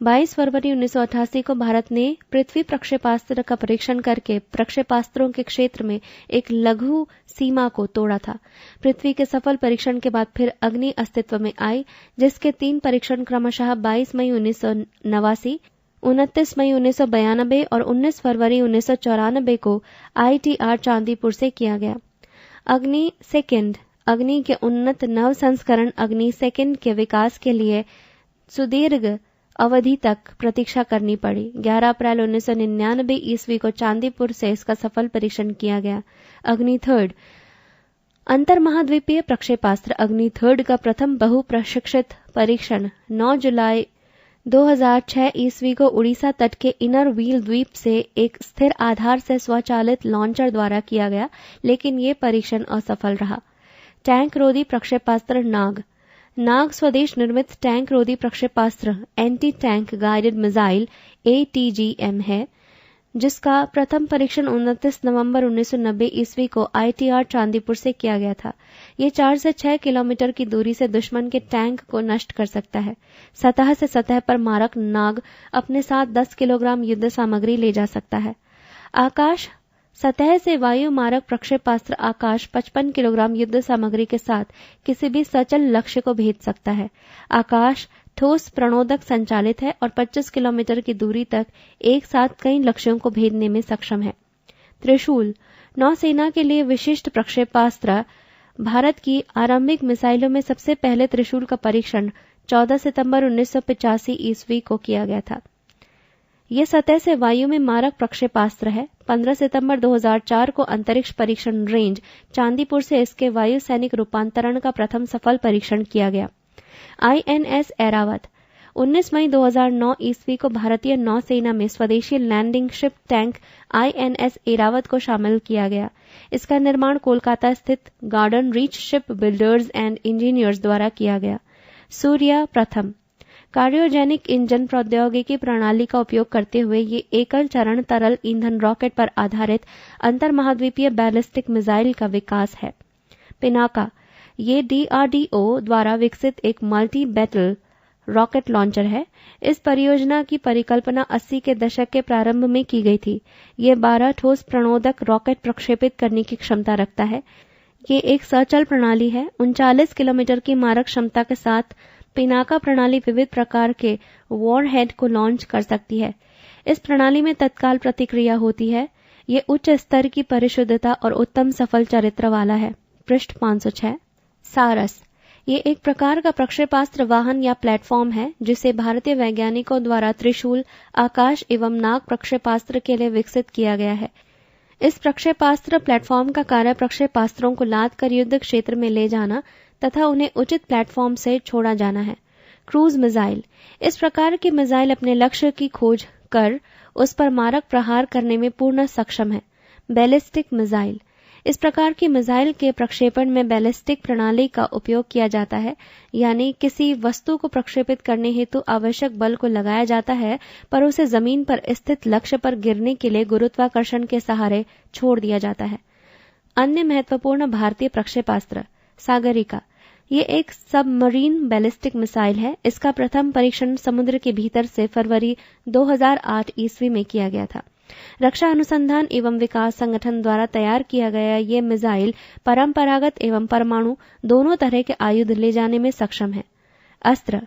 22 फरवरी 1988 को भारत ने पृथ्वी प्रक्षेपास्त्र का परीक्षण करके प्रक्षेपास्त्रों के क्षेत्र में एक लघु सीमा को तोड़ा था। पृथ्वी के सफल परीक्षण के बाद फिर अग्नि अस्तित्व में आई, जिसके 3 परीक्षण क्रमशः 22 मई 1989, 29 मई 1992 और 19 फरवरी 1994 को ITR चांदीपुर से किया गया। अग्नि 2, अग्नि के उन्नत नव संस्करण अग्नि 2 के विकास के लिए सुदीर्घ अवधि तक प्रतीक्षा करनी पड़ी। 11 अप्रैल 1999 ईस्वी को चांदीपुर से इसका सफल परीक्षण किया गया। अग्नि 3, अंतर्महाद्वीपीय प्रक्षेपास्त्र अग्नि 3 का प्रथम बहुप्रशिक्षित परीक्षण 9 जुलाई 2006 ईस्वी को उड़ीसा तट के इनर व्हील द्वीप से एक स्थिर आधार से स्वचालित लॉन्चर द्वारा किया गया, लेकिन ये परीक्षण असफल रहा। टैंक रोधी प्रक्षेपास्त्र नाग स्वदेश निर्मित टैंक रोधी प्रक्षेपास्त्र anti tank guided missile ATGM है, जिसका प्रथम परीक्षण 29 नवंबर 1990 ईस्वी को ITR चांदीपुर से किया गया था। ये 4 से 6 किलोमीटर की दूरी से दुश्मन के टैंक को नष्ट कर सकता है। सतह से सतह पर मारक नाग अपने साथ 10 किलोग्राम युद्ध सामग्री ले जा सकता है। आकाश सतह से वायु मारक प्रक्षेपास्त्र आकाश 55 किलोग्राम युद्ध सामग्री के साथ किसी भी सचल लक्ष्य को भेज सकता है। आकाश ठोस प्रणोदक संचालित है और 25 किलोमीटर की दूरी तक एक साथ कई लक्ष्यों को भेदने में सक्षम है। त्रिशूल नौसेना के लिए विशिष्ट प्रक्षेपास्त्र भारत की आरंभिक मिसाइलों में सबसे पहले त्रिशूल का परीक्षण 14 सितंबर 1985 ईस्वी को किया गया था। यह सतह से वायु में मारक प्रक्षेपास्त्र है। 15 सितंबर 2004 को अंतरिक्ष परीक्षण रेंज चांदीपुर से इसके वायु सैनिक रूपांतरण का प्रथम सफल परीक्षण किया गया। INS ऐरावत 19 मई 2009 ईस्वी को भारतीय नौसेना में स्वदेशी landing ship tank INS Airavat को शामिल किया गया। इसका निर्माण कोलकाता स्थित garden reach ship builders and engineers द्वारा किया गया। सूर्या प्रथम कार्योजेनिक इंजन प्रौद्योगिकी प्रणाली का उपयोग करते हुए ये एकल चरण तरल ईंधन रॉकेट पर आधारित अंतर्महाद्वीपीय बैलिस्टिक मिसाइल का विकास है। पिनाका ये DRDO द्वारा विकसित एक मल्टी बैटल रॉकेट लॉन्चर है। इस परियोजना की परिकल्पना 80 के दशक के प्रारंभ में की गई थी। ये 12 ठोस प्रणोदक रॉकेट प्रक्षेपित करने की क्षमता रखता है। ये एक सचल प्रणाली है। 39 किलोमीटर की मारक क्षमता के साथ पिनाका प्रणाली विविध प्रकार के वॉरहेड को लॉन्च कर सकती है। इस प्रणाली में तत्काल प्रतिक्रिया होती है। ये उच्च स्तर की परिशुद्धता और उत्तम सफल चरित्र वाला है। पृष्ठ 506। सारस ये एक प्रकार का प्रक्षेपास्त्र वाहन या प्लेटफॉर्म है जिसे भारतीय वैज्ञानिकों द्वारा त्रिशूल, आकाश एवं नाग प्रक्षेपास्त्र के लिए विकसित किया गया है। इस प्रक्षेपास्त्र प्लेटफॉर्म का कार्य प्रक्षेपास्त्रों को लाद कर युद्ध क्षेत्र में ले जाना तथा उन्हें उचित प्लेटफॉर्म से छोड़ा जाना है। क्रूज मिसाइल इस प्रकार की मिसाइल अपने लक्ष्य की खोज कर उस पर मारक प्रहार करने में पूर्ण सक्षम है। बैलिस्टिक मिसाइल इस प्रकार की मिसाइल के प्रक्षेपण में बैलिस्टिक प्रणाली का उपयोग किया जाता है, यानी किसी वस्तु को प्रक्षेपित करने हेतु आवश्यक बल को लगाया जाता है पर उसे जमीन पर स्थित लक्ष्य पर गिरने के लिए गुरुत्वाकर्षण के सहारे छोड़ दिया जाता है। अन्य महत्वपूर्ण भारतीय प्रक्षेपास्त्र सागरिका ये एक सबमरीन बैलिस्टिक मिसाइल है। इसका प्रथम परीक्षण समुद्र के भीतर से फरवरी 2008 ईस्वी में किया गया था। रक्षा अनुसंधान एवं विकास संगठन द्वारा तैयार किया गया ये मिसाइल परंपरागत एवं परमाणु दोनों तरह के आयुध ले जाने में सक्षम है। अस्त्र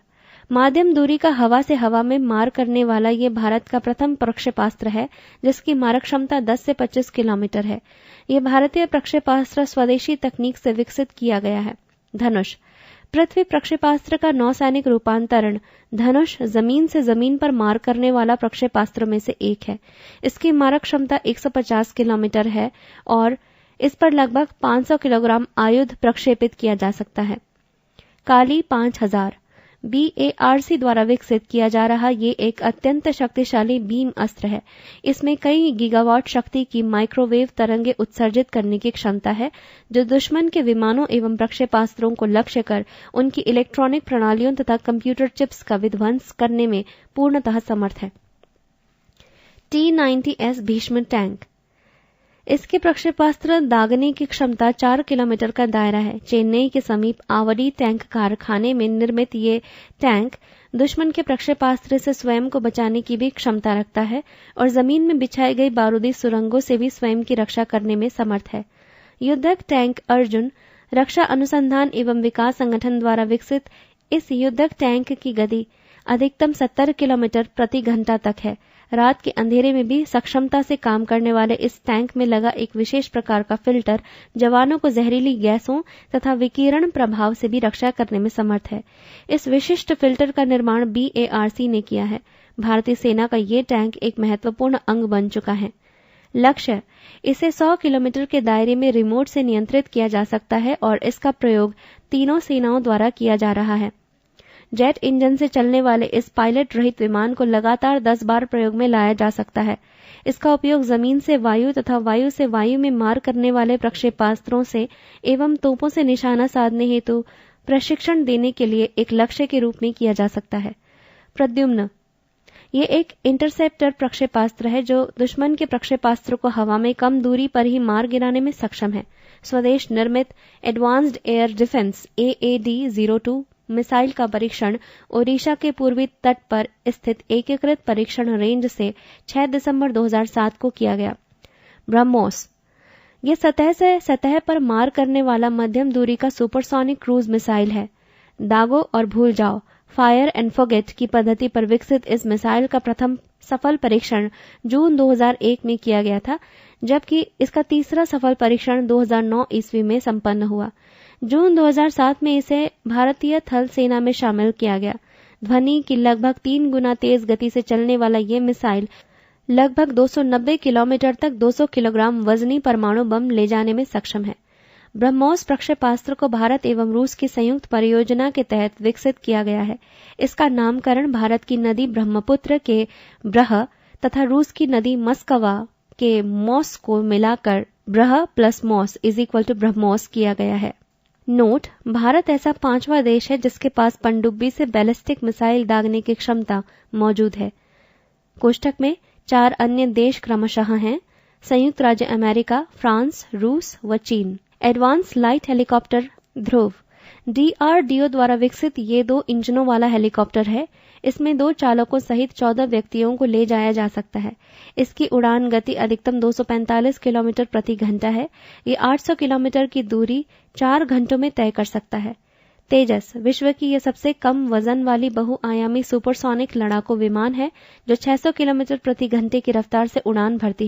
माध्यम दूरी का हवा से हवा में मार करने वाला ये भारत का प्रथम प्रक्षेपास्त्र है, जिसकी मारक क्षमता 10 से 25 किलोमीटर है। ये भारतीय प्रक्षेपास्त्र स्वदेशी तकनीक से विकसित किया गया है। धनुष पृथ्वी प्रक्षेपास्त्र का नौसैनिक रूपांतरण धनुष जमीन से जमीन पर मार करने वाला प्रक्षेपास्त्र में से एक है। इसकी मारक क्षमता 150 किलोमीटर है और इस पर लगभग 500 किलोग्राम आयुध प्रक्षेपित किया जा सकता है। काली 5000 BARC द्वारा विकसित किया जा रहा ये एक अत्यंत शक्तिशाली बीम अस्त्र है। इसमें कई गीगावाट शक्ति की माइक्रोवेव तरंगे उत्सर्जित करने की क्षमता है, जो दुश्मन के विमानों एवं प्रक्षेपास्त्रों को लक्ष्य कर उनकी इलेक्ट्रॉनिक प्रणालियों तथा कंप्यूटर चिप्स का विध्वंस करने में पूर्णतः समर्थ है। T-90S भीष्म टैंक इसके प्रक्षेपास्त्र दागने की क्षमता 4 किलोमीटर का दायरा है। चेन्नई के समीप आवडी टैंक कारखाने में निर्मित ये टैंक दुश्मन के प्रक्षेपास्त्र से स्वयं को बचाने की भी क्षमता रखता है और जमीन में बिछाई गई बारूदी सुरंगों से भी स्वयं की रक्षा करने में समर्थ है। युद्धक टैंक अर्जुन रक्षा अनुसंधान एवं विकास संगठन द्वारा विकसित इस युद्धक टैंक की गति अधिकतम 70 किलोमीटर प्रति घंटा तक है। रात के अंधेरे में भी सक्षमता से काम करने वाले इस टैंक में लगा एक विशेष प्रकार का फिल्टर जवानों को जहरीली गैसों तथा विकिरण प्रभाव से भी रक्षा करने में समर्थ है। इस विशिष्ट फिल्टर का निर्माण BARC ने किया है। भारतीय सेना का ये टैंक एक महत्वपूर्ण अंग बन चुका है। लक्ष्य इसे 100 किलोमीटर के दायरे में रिमोट से नियंत्रित किया जा सकता है और इसका प्रयोग तीनों सेनाओं द्वारा किया जा रहा है। जेट इंजन से चलने वाले इस पायलट रहित विमान को लगातार 10 बार प्रयोग में लाया जा सकता है। इसका उपयोग जमीन से वायु तथा वायु से वायु में मार करने वाले प्रक्षेपास्त्रों से एवं तोपों से निशाना साधने हेतु प्रशिक्षण देने के लिए एक लक्ष्य के रूप में किया जा सकता है। प्रद्युम्न ये एक इंटरसेप्टर प्रक्षेपास्त्र है जो दुश्मन के प्रक्षेपास्त्र को हवा में कम दूरी पर ही मार गिराने में सक्षम है। स्वदेश निर्मित advanced air defence AAD-02 missile का परीक्षण ओडिशा के पूर्वी तट पर स्थित एकीकृत परीक्षण रेंज से 6 दिसंबर 2007 को किया गया। ब्रह्मोस ये सतह से सतह पर मार करने वाला मध्यम दूरी का सुपरसोनिक क्रूज मिसाइल है। दागो और भूल जाओ फायर एंड फॉरगेट की पद्धति पर विकसित इस मिसाइल का प्रथम सफल परीक्षण जून 2001 में किया गया था, जबकि इसका तीसरा सफल परीक्षण 2009 ईस्वी में संपन्न हुआ। जून 2007 में इसे भारतीय थल सेना में शामिल किया गया। ध्वनि की लगभग 3 गुना तेज गति से चलने वाला ये मिसाइल लगभग 290 किलोमीटर तक 200 किलोग्राम वजनी परमाणु बम ले जाने में सक्षम है। ब्रह्मोस प्रक्षेपास्त्र को भारत एवं रूस की संयुक्त परियोजना के तहत विकसित किया गया है। इसका नामकरण भारत की नदी ब्रह्मपुत्र के ब्रह तथा रूस की नदी मस्कवा के मॉस को मिलाकर ब्रह प्लस मॉस = ब्रह्मोस किया गया है। नोट भारत ऐसा 5वां देश है जिसके पास पनडुब्बी से बैलिस्टिक मिसाइल दागने की क्षमता मौजूद है। कोष्ठक में 4 अन्य देश क्रमशः हैं संयुक्त राज्य अमेरिका, फ्रांस, रूस व चीन। एडवांस लाइट हेलीकॉप्टर ध्रुव DRDO द्वारा विकसित ये 2 इंजनों वाला हेलीकॉप्टर है। इसमें 2 चालकों सहित 14 व्यक्तियों को ले जाया जा सकता है। इसकी उड़ान गति अधिकतम 245 किलोमीटर प्रति घंटा है। ये 800 किलोमीटर की दूरी 4 घंटों में तय कर सकता है। तेजस विश्व की यह सबसे कम वजन वाली बहुआयामी सुपरसोनिक लड़ाकू विमान है जो 600 किलोमीटर प्रति घंटे की रफ्तार से उड़ान भरती है।